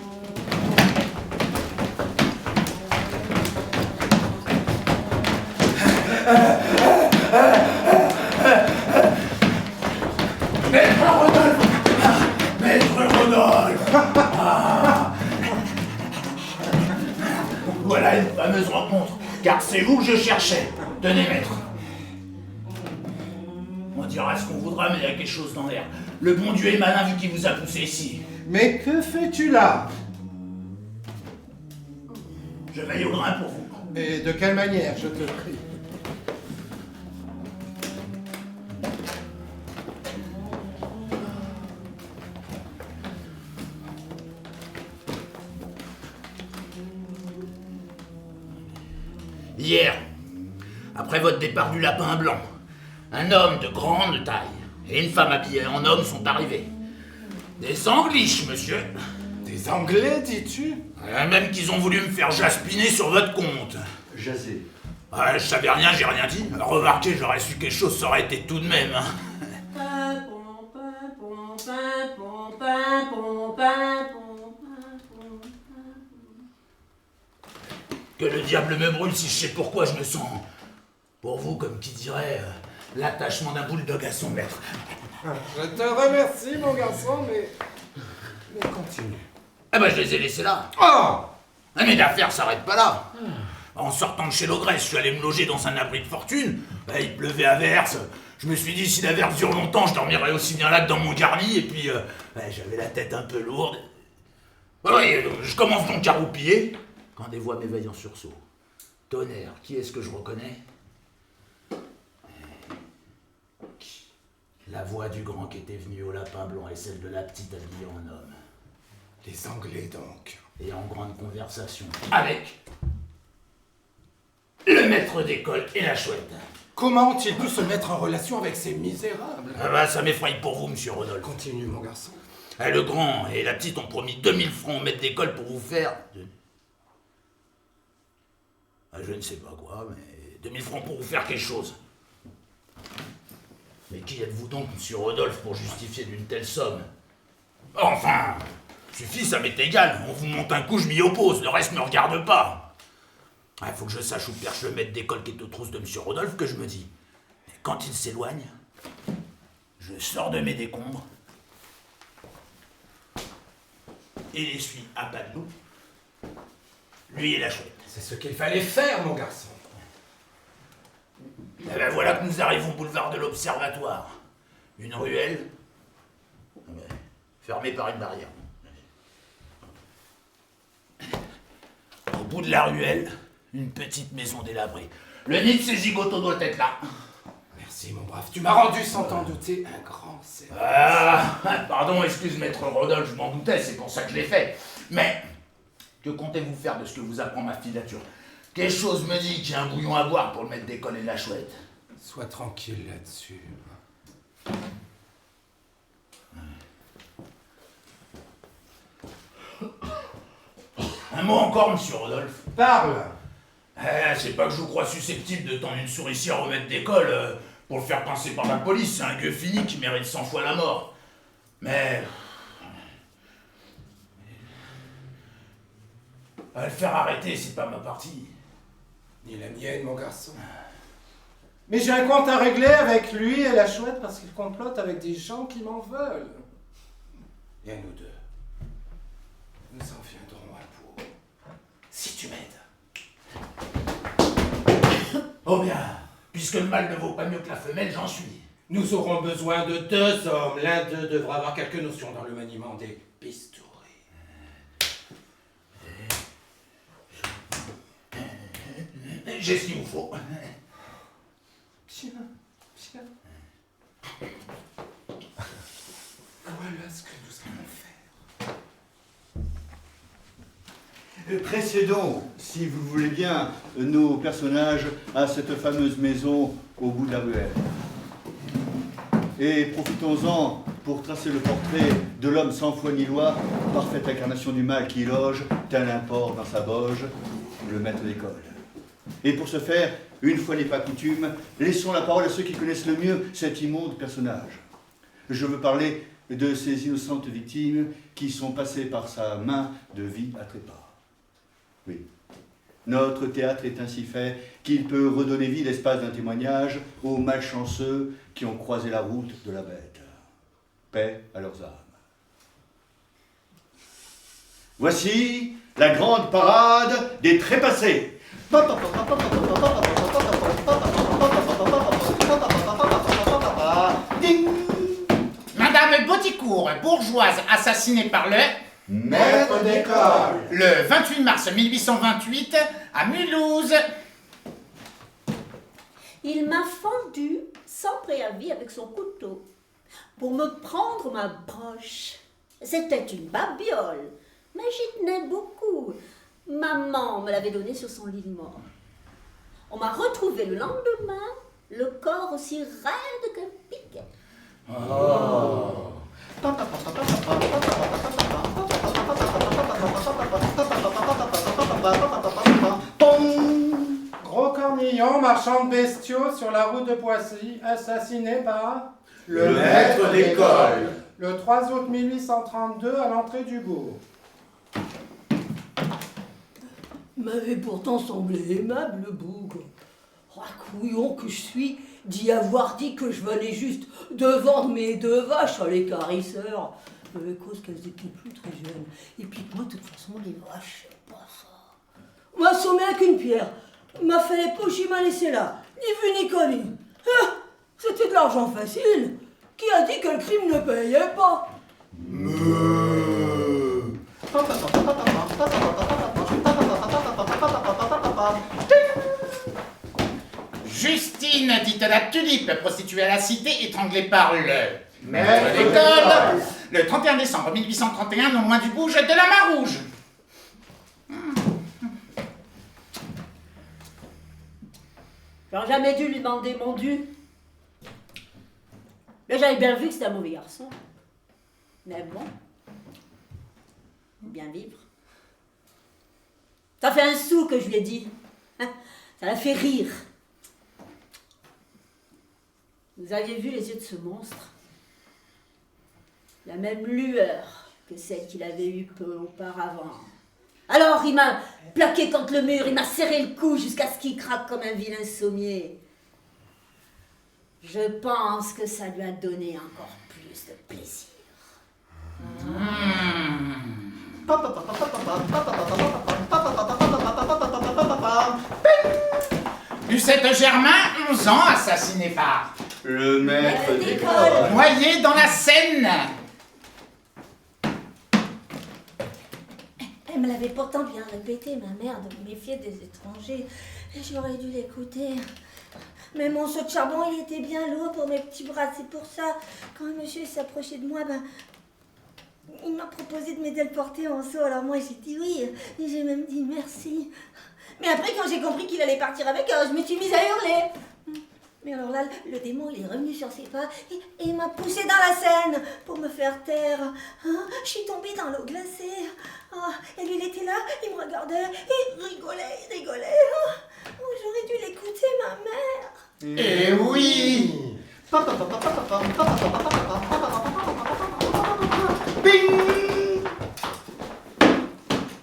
Maître Rodolphe! Maître Rodolphe! Ah. Voilà une fameuse rencontre, car c'est vous que je cherchais. Tenez, maître. On dira ce qu'on voudra, mais il y a quelque chose dans l'air. Le bon Dieu est malin vu qu'il vous a poussé ici. Mais que fais-tu là? Je veille au grain pour vous. Et de quelle manière, je te prie? Hier, après votre départ du Lapin Blanc, un homme de grande taille et une femme habillée en homme sont arrivés. Des Angliches, monsieur. Des Anglais, dis-tu? Même qu'ils ont voulu me faire jaspiner sur votre compte. Jaser. Ah, je savais rien, j'ai rien dit. Remarquez, j'aurais su quelque chose, ça aurait été tout de même. Hein. Que le diable me brûle si je sais pourquoi je me sens, pour vous, comme qui dirait, l'attachement d'un bulldog à son maître. Je te remercie, mon garçon, mais continue. Ah bah je les ai laissés là. Oh! Ah, mais l'affaire s'arrête pas là. En sortant de chez l'ogresse, je suis allé me loger dans un abri de fortune. Bah, il pleuvait à verse. Je me suis dit, si la verse dure longtemps, je dormirai aussi bien là que dans mon garni. Et puis, j'avais la tête un peu lourde. Oui, je commence donc à roupiller, quand des voix m'éveillent en sursaut. Tonnerre, qui est-ce que je reconnais? La voix du grand qui était venu au lapin blanc et celle de la petite habillée en homme. Les Anglais, donc. Et en grande conversation avec le maître d'école et la chouette. Comment ont-ils pu se mettre en relation avec ces misérables? Ah bah, ça m'effraie pour vous, monsieur Rodolphe. Continue, mon garçon. Le grand et la petite ont promis 2000 francs au maître d'école pour vous faire... je ne sais pas quoi, mais 2000 francs pour vous faire quelque chose. Mais qui êtes-vous donc, monsieur Rodolphe, pour justifier d'une telle somme? Enfin, suffit, ça m'est égal. On vous monte un coup, je m'y oppose. Le reste ne me regarde pas. Il faut que je sache où perche le maître d'école qui est aux trousses de monsieur Rodolphe, que je me dis. Et quand il s'éloigne, je sors de mes décombres et les suis à pas de loup. Lui et la chouette. C'est ce qu'il fallait faire, mon garçon. Et ben voilà que nous arrivons au boulevard de l'Observatoire. Une ruelle, fermée par une barrière. Au bout de la ruelle, une petite maison délabrée. Le nid de ces zigotos doit être là. Merci, mon brave. Tu m'as rendu, sans t'en douter, un grand service. Pardon, excuse, maître Rodolphe, je m'en doutais, c'est pour ça que je l'ai fait. Mais, que comptez-vous faire de ce que vous apprend ma filature? Quelque chose me dit qu'il y a un bouillon à boire pour le maître d'école et la chouette. Sois tranquille là-dessus. Un mot encore, monsieur Rodolphe. Parle! C'est pas que je vous crois susceptible de tendre une souricière au maître d'école pour le faire pincer par la police. C'est un gueux fini qui mérite 100 fois la mort. Mais... le faire arrêter, c'est pas ma partie. Ni la mienne, mon garçon. Mais j'ai un compte à régler avec lui et la chouette parce qu'il complote avec des gens qui m'en veulent. Et à nous deux, nous en viendrons à bout. Si tu m'aides. Oh bien, puisque le mâle ne vaut pas mieux que la femelle, j'en suis. Nous aurons besoin de 2 hommes. L'un d'eux devra avoir quelques notions dans le maniement des bistourés. J'ai ce qu'il vous faut. Bien, bien. Voilà ce que nous allons faire. Précédons, si vous voulez bien, nos personnages à cette fameuse maison au bout de la ruelle. Et profitons-en pour tracer le portrait de l'homme sans foi ni loi, parfaite incarnation du mal qui loge, tel un porc dans sa boge, le maître d'école. Et pour ce faire, une fois n'est pas coutume, laissons la parole à ceux qui connaissent le mieux cet immonde personnage. Je veux parler de ces innocentes victimes qui sont passées par sa main de vie à trépas. Oui, notre théâtre est ainsi fait qu'il peut redonner vie l'espace d'un témoignage aux malchanceux qui ont croisé la route de la bête. Paix à leurs âmes. Voici la grande parade des trépassés. Ding. Madame Bauticourt, bourgeoise assassinée par le Maître d'école. le 28 mars 1828 à Mulhouse. Il m'a fendu sans préavis avec son couteau pour me prendre ma broche. C'était une babiole, mais j'y tenais beaucoup. Maman me l'avait donnée sur son lit de mort. On m'a retrouvé le lendemain, le corps aussi raide qu'un piquet. Gros cornillon, marchand de bestiaux sur la route de Poissy, assassiné par Le maître d'école. le 3 août 1832 à l'entrée du bourg. M'avait pourtant semblé aimable le bougre. Oh, couillon que je suis d'y avoir dit que je venais juste de vendre mes 2 vaches à l'écarisseur. À cause qu'elles étaient plus très jeunes. Et puis moi, de toute façon, les vaches, c'est pas ça. M'a sommé avec une pierre. M'a fait les poches, il m'a laissé là. Ni vu ni connu. Ah, c'était de l'argent facile. Qui a dit que le crime ne payait pas? Justine, dite la tulipe, prostituée à la cité, étranglée par le maître d'école, le 31 décembre 1831, non loin du bouge de la Main Rouge. J'aurais jamais dû lui demander mon dû. Là, j'avais bien vu que c'était un mauvais garçon. Mais bon, bien vivre. Ça fait un sou que je lui ai dit. Ça l'a fait rire. Vous aviez vu les yeux de ce monstre? La même lueur que celle qu'il avait eue peu auparavant. Alors il m'a plaqué contre le mur, il m'a serré le cou jusqu'à ce qu'il craque comme un vilain sommier. Je pense que ça lui a donné encore plus de plaisir. Lucette Germain, 11 ans, assassinée par Le maître d'école. noyé dans la Seine. Elle me l'avait pourtant bien répété, ma mère, de me méfier des étrangers. Et j'aurais dû l'écouter. Mais mon seau de charbon, il était bien lourd pour mes petits bras. C'est pour ça, quand le monsieur s'approchait de moi, il m'a proposé de m'aider à le porter en seau. Alors moi, j'ai dit oui. Et j'ai même dit merci. Mais après, quand j'ai compris qu'il allait partir avec, je me suis mise à hurler. Mais alors là, le démon, il est revenu sur ses pas et il m'a poussée dans la Seine pour me faire taire. Je suis tombée dans l'eau glacée. Et lui, il était là, il me regardait, il rigolait. J'aurais dû l'écouter, ma mère. Eh oui.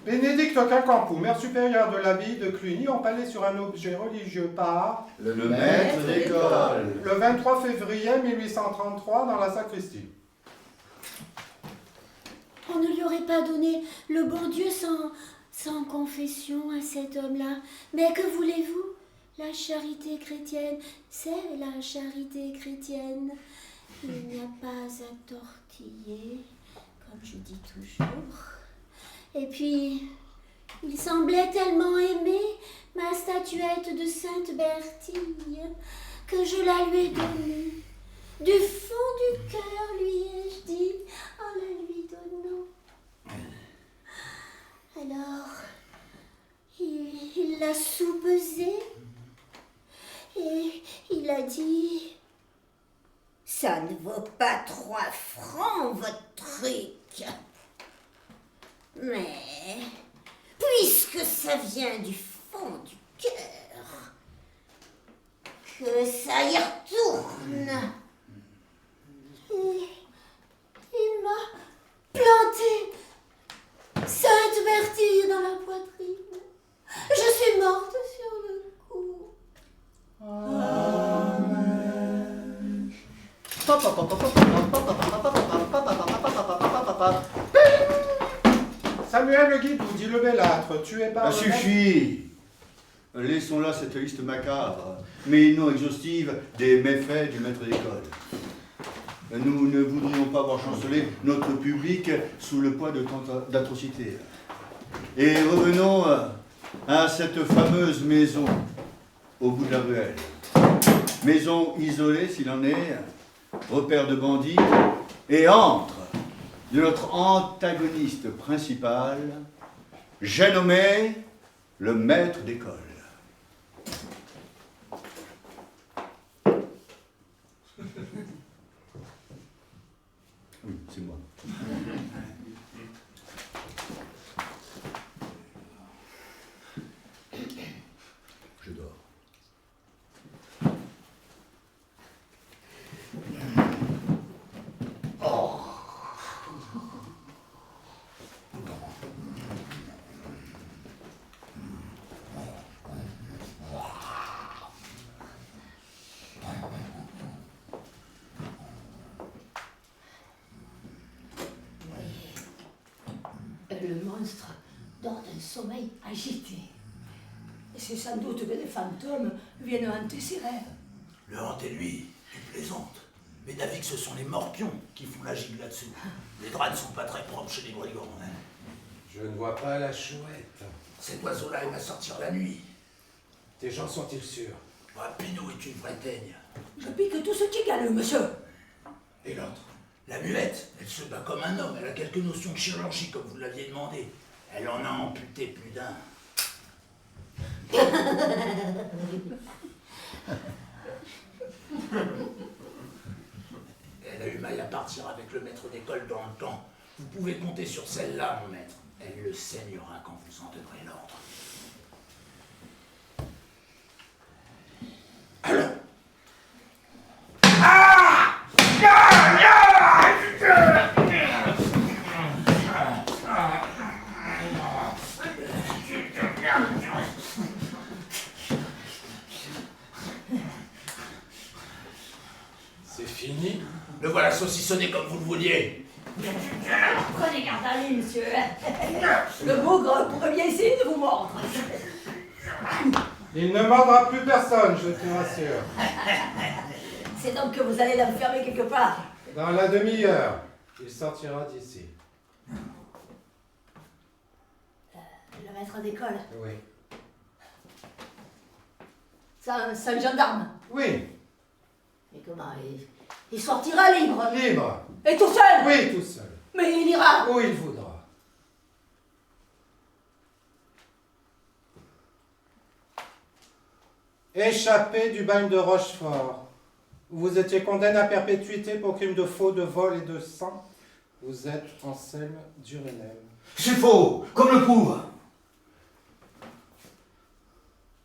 Bénédicte Quincampoix, mère supérieure de l'abbaye de Cluny, empalée sur un objet religieux par Le maître d'école. le 23 février 1833 dans la sacristie. On ne lui aurait pas donné le bon Dieu sans confession à cet homme-là. Mais que voulez-vous? La charité chrétienne, c'est la charité chrétienne. Il n'y a pas à tortiller, comme je dis toujours. Et puis, il semblait tellement aimer ma statuette de Sainte Bertille que je la lui ai donnée. Du fond du cœur, lui ai-je dit, en la lui donnant. Alors, il l'a soupesée et il a dit « Ça ne vaut pas 3 francs, votre truc. Mais, puisque ça vient du fond du cœur, que ça y retourne. » Il m'a planté Sainte Bertille dans la poitrine. Je suis morte sur le coup. Samuel Le Guidou, dit le bellâtre, tué par Ça le maître- suffit. Laissons là cette liste macabre, mais non exhaustive, des méfaits du maître d'école. Nous ne voudrions pas voir chanceler notre public sous le poids de tant d'atrocités. Et revenons à cette fameuse maison au bout de la ruelle. Maison isolée, s'il en est, repère de bandits, et antre de notre antagoniste principal, j'ai nommé le maître d'école. Oui, c'est moi. Je dors. Le monstre dort d'un sommeil agité. Et c'est sans doute que des fantômes viennent hanter ses rêves. Le hanter, lui, tu plaisantes. Mais David, ce sont les morpions qui font la gigue là-dessous. Les draps ne sont pas très propres chez les brigands. Hein. Je ne vois pas la chouette. Cet oiseau-là, il va sortir la nuit. Tes gens sont-ils sûrs? Pinou est une vraie teigne. Je pique tout ce qui est galeux, monsieur. Et l'autre? La muette, elle se bat comme un homme. Elle a quelques notions de chirurgie, comme vous l'aviez demandé. Elle en a amputé plus d'un. Elle a eu maille à partir avec le maître d'école dans le temps. Vous pouvez compter sur celle-là, mon maître. Elle le saignera quand vous en donnerez l'ordre. Alors. C'est fini? Le voilà saucissonné comme vous le vouliez. Prenez garde à lui, monsieur. Le bougre pourrait bien essayer de vous mordre. Il ne mordra plus personne, je te rassure. C'est donc que vous allez l'enfermer quelque part. Dans la demi-heure, il sortira d'ici. Le maître d'école. Oui. C'est un gendarme. Oui. Et comment il sortira libre? Libre. Et tout seul? Oui, tout seul. Mais il ira. Où il voudra. Échappé du bagne de Rochefort. Vous étiez condamné à perpétuité pour crime de faux, de vol et de sang. Vous êtes Anselme Duresnel. C'est faux, comme le prouve.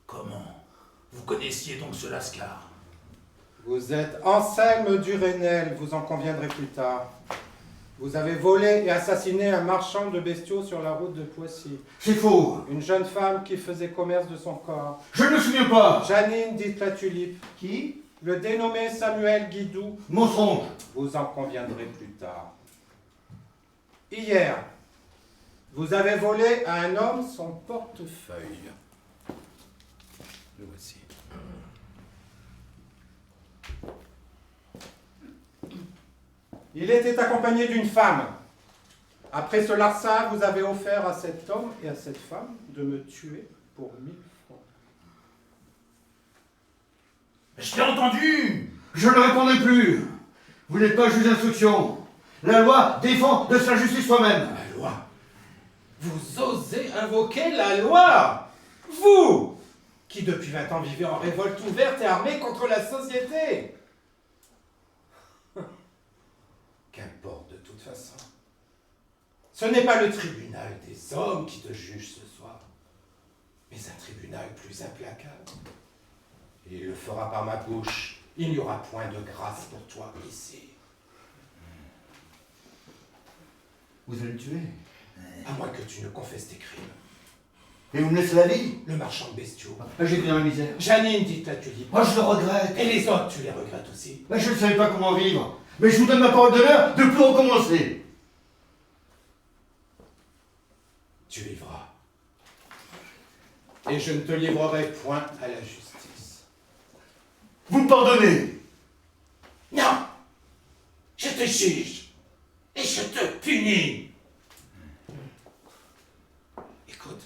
Comment? Vous connaissiez donc ce lascar? Vous êtes Anselme Duresnel, vous en conviendrez plus tard. Vous avez volé et assassiné un marchand de bestiaux sur la route de Poissy. C'est faux. Une jeune femme qui faisait commerce de son corps. Je ne me souviens pas. Janine, dite la tulipe. Qui? Le dénommé Samuel Guidou. Mensonge. Vous en conviendrez plus tard. Hier, vous avez volé à un homme son portefeuille. Le voici. Il était accompagné d'une femme. Après ce larcin, vous avez offert à cet homme et à cette femme de me tuer pour 1000 francs. Je t'ai entendu! Je ne répondrai plus. Vous n'êtes pas juge d'instruction. La loi défend de se faire justice soi-même. La loi? Vous osez invoquer la loi? Vous, qui depuis 20 ans vivez en révolte ouverte et armée contre la société. Qu'importe de toute façon. Ce n'est pas le tribunal des hommes qui te juge ce soir, mais un tribunal plus implacable. Et il le fera par ma bouche. Il n'y aura point de grâce pour toi ici. Vous allez le tuer. À moins que tu ne confesses tes crimes. Et vous me laissez la vie. Le marchand de bestiaux. J'ai été dans la misère. Janine, dit la tulipe. Moi, je le regrette. Et les autres, tu les regrettes aussi. Je ne savais pas comment vivre. Mais je vous donne ma parole d'honneur de plus recommencer. Tu vivras. Et je ne te livrerai point à la justice. Vous me pardonnez? Non! Je te juge. Et je te punis. Écoute,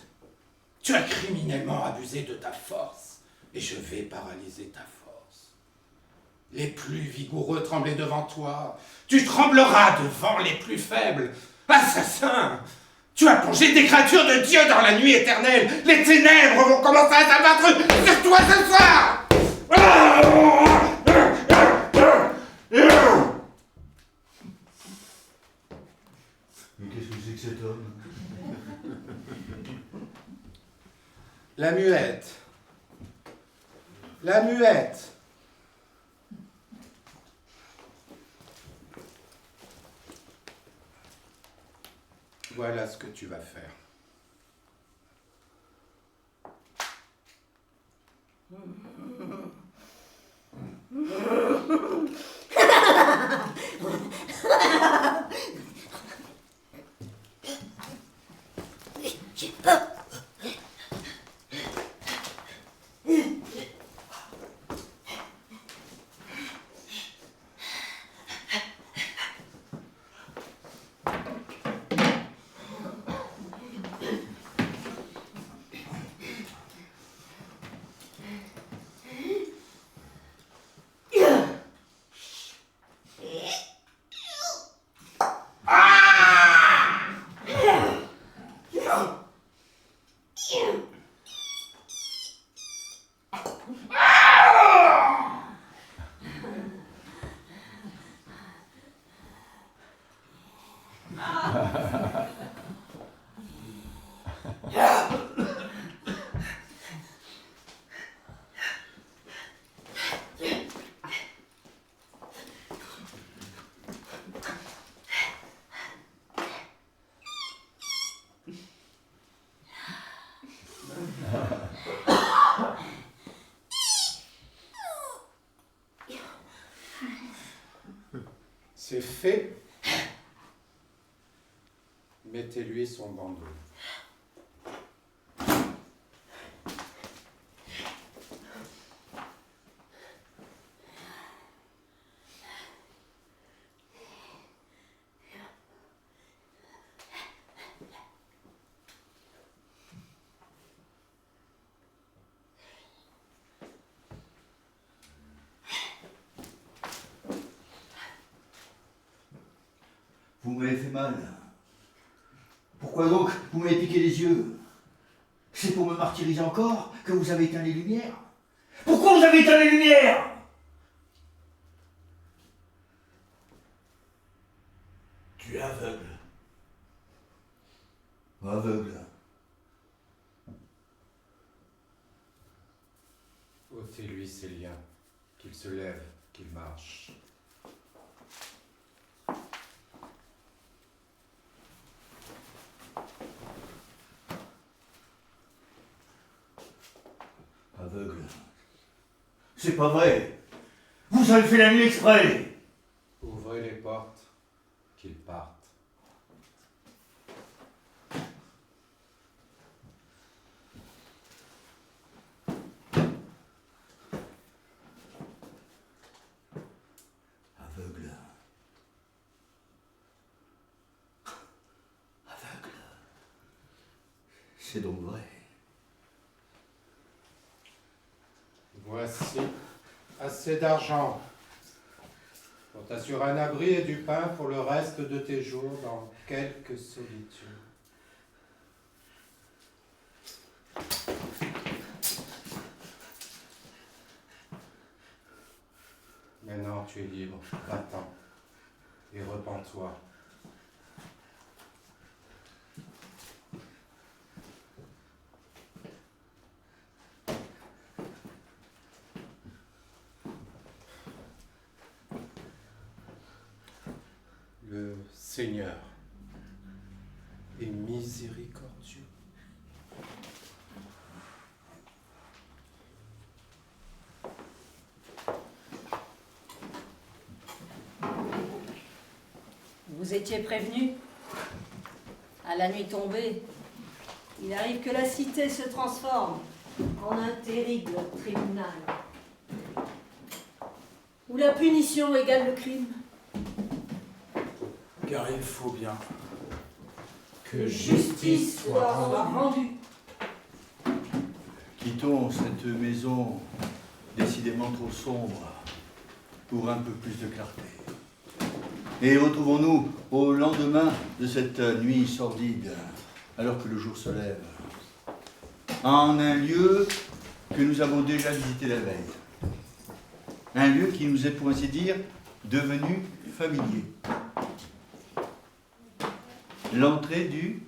tu as criminellement abusé de ta force. Et je vais paralyser ta force. Les plus vigoureux tremblaient devant toi. Tu trembleras devant les plus faibles. Assassin! Tu as plongé des créatures de Dieu dans la nuit éternelle. Les ténèbres vont commencer à s'abattre sur toi ce soir. Mais qu'est-ce que c'est que cet homme? La muette. La muette. Voilà ce que tu vas faire. C'est fait. Mettez-lui son bandeau. Vous m'avez fait mal. Pourquoi donc vous m'avez piqué les yeux? C'est pour me martyriser encore que vous avez éteint les lumières? Pourquoi vous avez éteint les lumières? Tu es aveugle. Aveugle. Ôtez-lui ses liens, qu'il se lève, qu'il marche. Aveugle. C'est pas vrai. Vous avez fait la nuit exprès. Ouvrez les portes, qu'il parte. Aveugle. Aveugle. C'est donc vrai. Voici assez d'argent pour t'assurer un abri et du pain pour le reste de tes jours dans quelque solitude. Maintenant tu es libre, va-t'en et repens-toi. Le Seigneur est miséricordieux. Vous étiez prévenu. À la nuit tombée, il arrive que la cité se transforme en un terrible tribunal, où la punition égale le crime. Car il faut bien Que justice soit rendue. Quittons cette maison décidément trop sombre pour un peu plus de clarté. Et retrouvons-nous au lendemain de cette nuit sordide, alors que le jour se lève, en un lieu que nous avons déjà visité la veille. Un lieu qui nous est, pour ainsi dire, devenu familier. L'entrée du...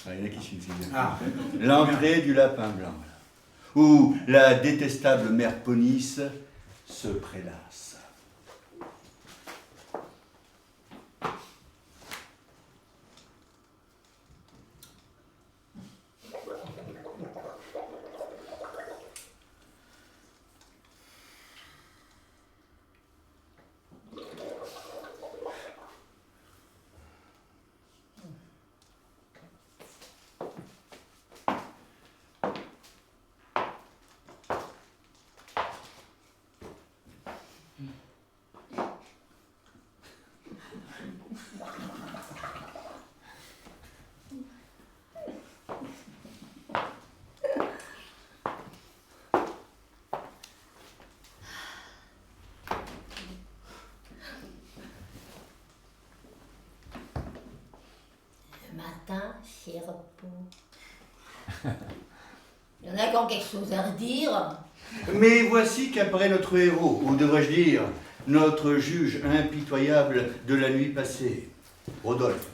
Ah, il y en a qui suffit. L'entrée du Lapin Blanc, où la détestable mère Ponisse se prélasse. Matin, c'est repos. Il y en a qui ont quelque chose à redire. Mais voici qu'apparaît notre héros, ou devrais-je dire, notre juge impitoyable de la nuit passée. Rodolphe.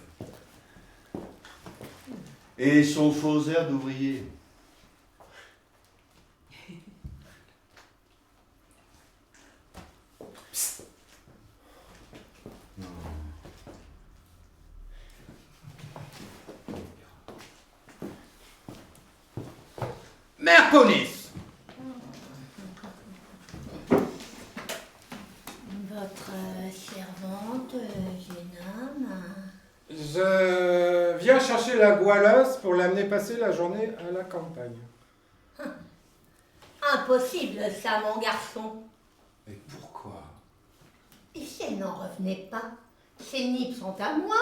Et son faux air d'ouvrier. Psst. Non. Mère police! Votre servante, jeune homme. Je viens chercher la goualeuse pour l'amener passer la journée à la campagne. Impossible ça, mon garçon. Et pourquoi? Et si elle n'en revenait pas, ces nippes sont à moi,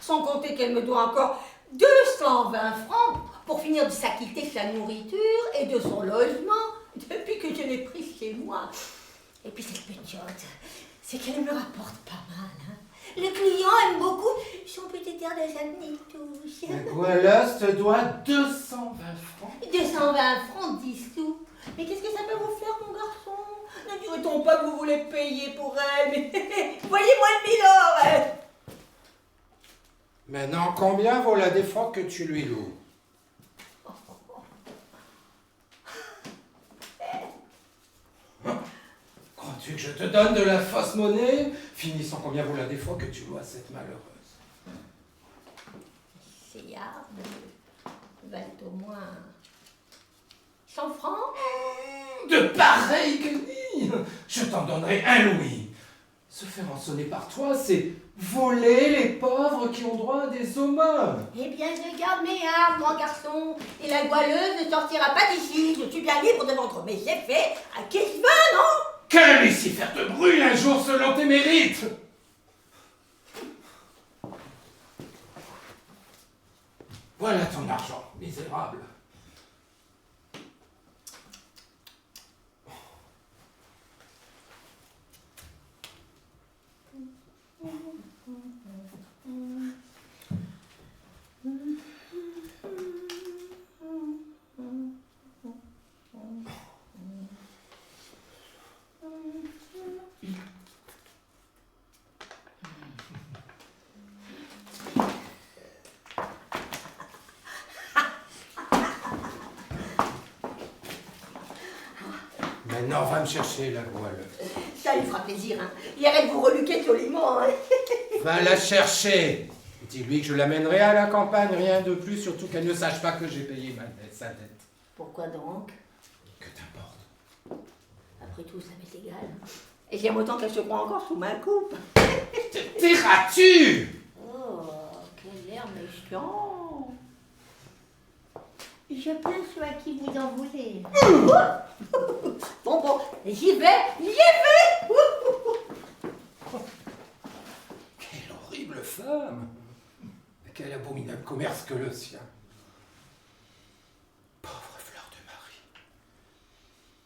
sans compter qu'elle me doit encore 220 francs pour finir de s'acquitter de sa nourriture et de son logement depuis que je l'ai prise chez moi. Et puis cette petite, c'est qu'elle me rapporte pas mal. Hein. Les clients aiment beaucoup son petit air de Jeanne-Nitouche. La goualeuse te doit 220 francs. 220 francs, 10 sous. Mais qu'est-ce que ça peut vous faire, mon garçon? Ne dirait-on pas que vous voulez payer pour elle? Mais voyez-moi le milord, hein. Maintenant, combien vaut la défense que tu lui loues? Hein? Crois-tu que je te donne de la fausse monnaie? Finissons, combien vaut la défense que tu loues à cette malheureuse? Ces arbres valent au moins 100 francs. De pareilles guenilles! Je t'en donnerai un louis. Se faire rançonner par toi, c'est voler les pauvres qui ont droit à des aumônes. Eh bien, je garde mes armes, mon garçon. Et la goualeuse ne sortira pas d'ici. Je suis bien libre de vendre mes effets à qui je veux, non? Que Lucifer te brûle un jour selon tes mérites! Voilà ton argent, misérable. Maintenant, va me chercher la goualeuse. Ça lui fera plaisir, hein. Il arrête de vous reluquer joliment, hein. Va la chercher. Dis-lui que je l'amènerai à la campagne, rien de plus, surtout qu'elle ne sache pas que j'ai payé sa dette. Pourquoi donc? Que t'importe. Après tout, ça m'est égal. Et j'aime autant qu'elle se croit encore sous ma coupe. Te tairas-tu? Oh, quel air méchant. Je plains ceux à qui vous en voulez. Bon, j'y vais. Quelle horrible femme! Quel abominable commerce que le sien. Pauvre fleur de Marie.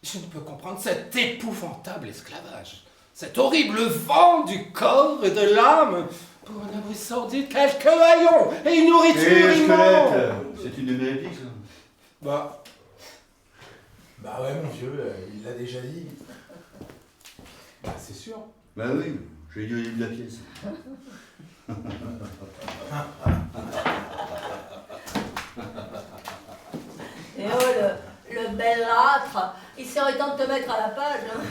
Je ne peux comprendre cet épouvantable esclavage. Cet horrible vent du corps et de l'âme pour un abri sordide, quelques haillons et une nourriture immonde. C'est une de mes répliques, ça. Bah ouais, mon vieux, il l'a déjà dit. Bah c'est sûr. Bah oui, j'ai dit au début de la pièce. Et oh, le bel âtre, il serait temps de te mettre à la page. Hein.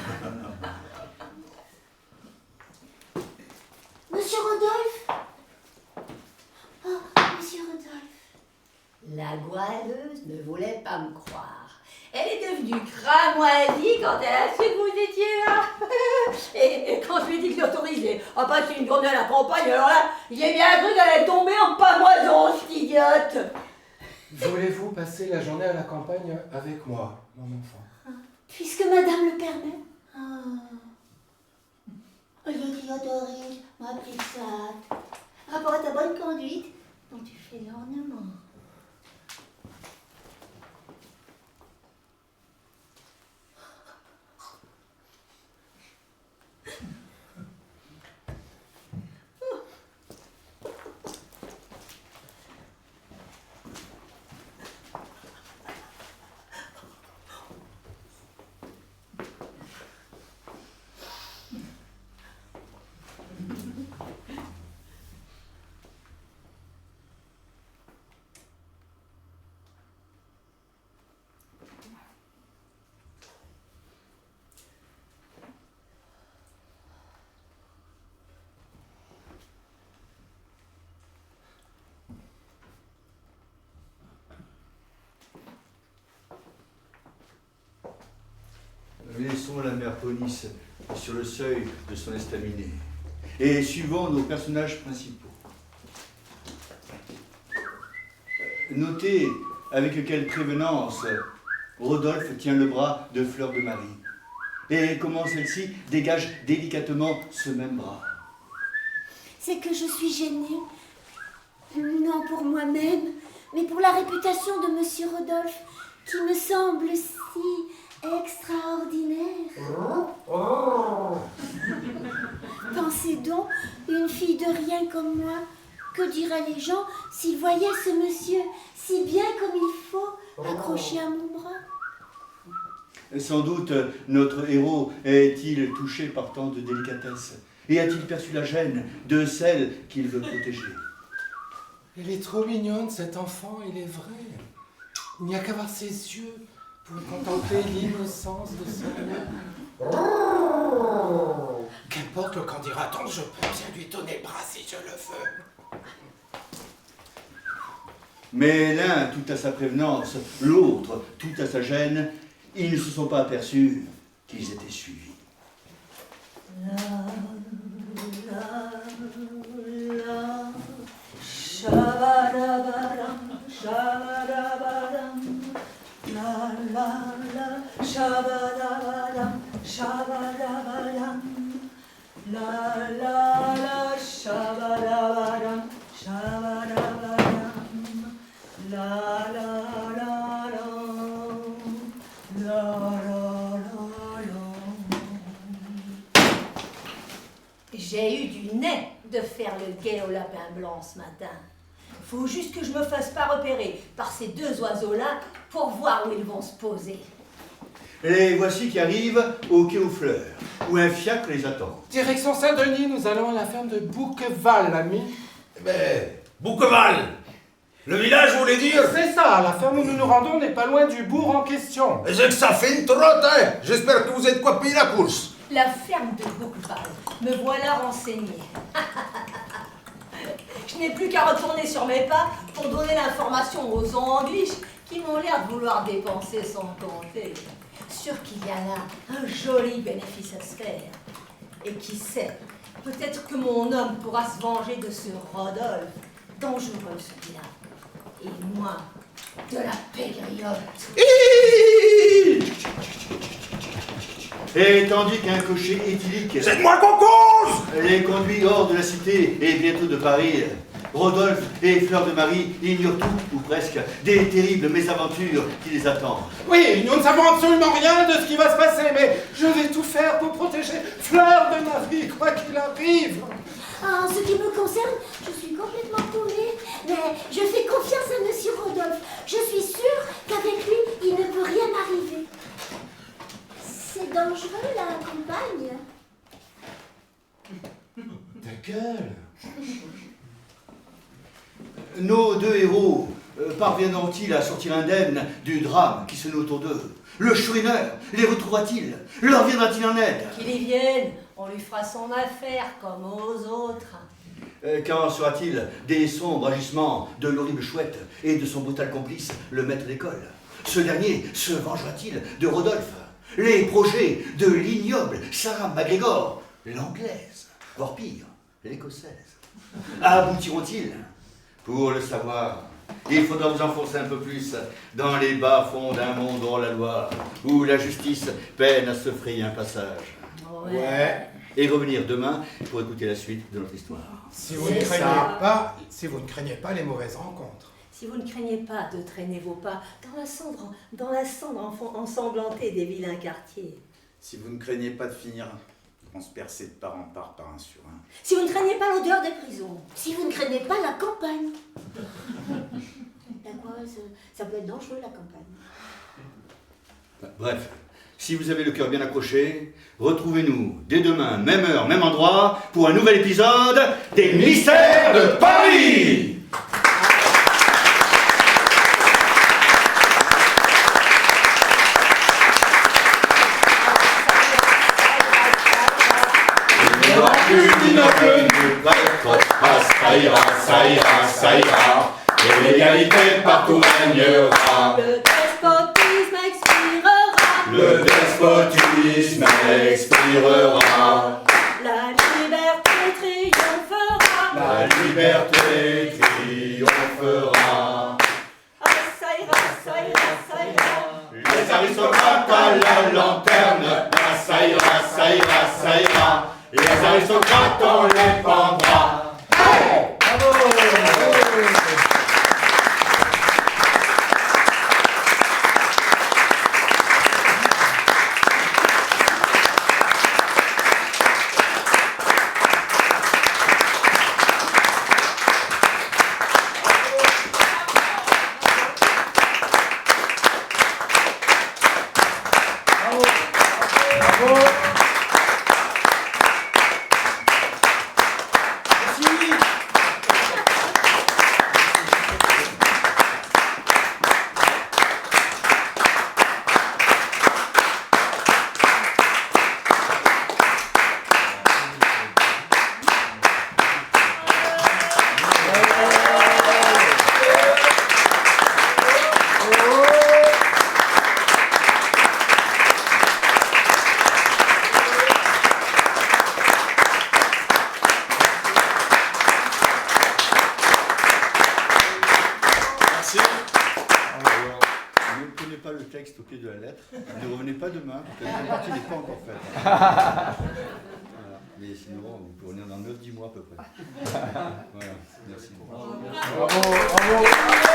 Monsieur Rodolphe? Oh, Monsieur Rodolphe. La goualeuse ne voulait pas me croire. Elle est devenue cramoisie quand elle a su que vous étiez là. Et quand je lui ai dit que j'autorisais à passer une journée à la campagne, alors là, j'ai bien cru qu'elle allait tomber en pamoison, cette idiote. Voulez-vous passer la journée à la campagne avec moi, mon enfant? Puisque madame le permet. Je dis j'autorise, ma petite satte. Rapport à ta bonne conduite, dont tu fais l'ornement. laissons la mère Ponisse sur le seuil de son estaminet et suivons nos personnages principaux. Notez avec quelle prévenance Rodolphe tient le bras de Fleur de Marie et comment celle-ci dégage délicatement ce même bras. C'est que je suis gênée, non pour moi-même, mais pour la réputation de Monsieur Rodolphe, qui me semble si extraordinaire. Pensez donc, une fille de rien comme moi, que diraient les gens s'ils voyaient ce monsieur si bien comme il faut accroché à mon bras? Sans doute, notre héros est-il touché par tant de délicatesse et a-t-il perçu la gêne de celle qu'il veut protéger? Elle est trop mignonne, cet enfant, il est vrai. Il n'y a qu'à voir ses yeux pour contempler l'innocence de son âme. Qu'importe le qu'en dira-t-on, je peux bien lui donner le bras si je le veux. Mais l'un tout à sa prévenance, l'autre tout à sa gêne, ils ne se sont pas aperçus qu'ils étaient suivis. Shabarabaram, shabarabaram, la la la, shabarabaram, shabarabaram, la la la, shabarabaram, shabarabaram, la la la la, la la la. J'ai eu du nez de faire le guet au lapin blanc ce matin. Faut juste que je me fasse pas repérer par ces deux oiseaux-là pour voir où ils vont se poser. Les voici qui arrivent au quai aux Fleurs, où un fiacre les attend. Direction Saint-Denis, nous allons à la ferme de Bouqueval, l'ami. Mais, Bouqueval, le village, vous voulez dire? C'est ça, la ferme où nous nous rendons n'est pas loin du bourg en question. Mais c'est que ça fait une trotte, hein. J'espère que vous êtes quoi payer la course. La ferme de Bouqueval, me voilà renseigné. Je n'ai plus qu'à retourner sur mes pas pour donner l'information aux Angliches qui m'ont l'air de vouloir dépenser sans compter. Sûr qu'il y a là un joli bénéfice à se faire. Et qui sait, peut-être que mon homme pourra se venger de ce Rodolphe, dangereux celui-là. Et moi, de la pégriotte. Et tandis qu'un cocher éthylique... C'est de moi qu'on cause! Les conduit hors de la cité et bientôt de Paris. Rodolphe et Fleur de Marie ignorent tout, ou presque, des terribles mésaventures qui les attendent. Oui, nous ne savons absolument rien de ce qui va se passer, mais je vais tout faire pour protéger Fleur de Marie, quoi qu'il arrive. En ce qui me concerne, je suis complètement paumée, mais je fais confiance à Monsieur Rodolphe. Je suis sûre qu'avec lui, il ne peut rien arriver. C'est dangereux, la campagne. Ta gueule. Nos deux héros parviendront-ils à sortir indemnes du drame qui se noue autour d'eux? Le chourineur les retrouvera-t-il? Leur viendra-t-il en aide? Qu'il y vienne, on lui fera son affaire comme aux autres. Qu'en sera-t-il des sombres agissements de l'horrible chouette et de son brutal complice, le maître d'école? Ce dernier se vengera-t-il de Rodolphe? Les projets de l'ignoble Sarah MacGregor, l'anglaise, voire pire, l'écossaise, aboutiront-ils? Pour le savoir, il faudra vous enfoncer un peu plus dans les bas-fonds d'un monde hors la loi, où la justice peine à se frayer un passage. Ouais. Et revenir demain pour écouter la suite de notre histoire. Si vous ne craignez pas les mauvaises rencontres. Si vous ne craignez pas de traîner vos pas dans la cendre ensanglantée des vilains quartiers. Si vous ne craignez pas de finir transpercé de part en part par un sur un. Si vous ne craignez pas l'odeur des prisons. Si vous ne craignez pas la campagne. D'accord, ça peut être dangereux, la campagne. Bref, si vous avez le cœur bien accroché, retrouvez-nous dès demain, même heure, même endroit, pour un nouvel épisode des Mystères de Paris. Ça ira, ça ira, ça ira, et l'égalité partout régnera. Le despotisme expirera. Le le despotisme expirera. La liberté triomphera. La liberté triomphera. Ah, ça ira, ça ira, ça ira. Les aristocrates à la lanterne. Ah, ça ira, ça ira, ça ira. Les aristocrates on les pendra. Hey! Bravo! Ne prenez pas le texte au pied de la lettre, ne revenez pas demain, parce que la deuxième partie n'est pas encore faite. Voilà. Mais sinon, vous pouvez revenir dans 9-10 mois à peu près. Voilà, merci. Bravo, bravo.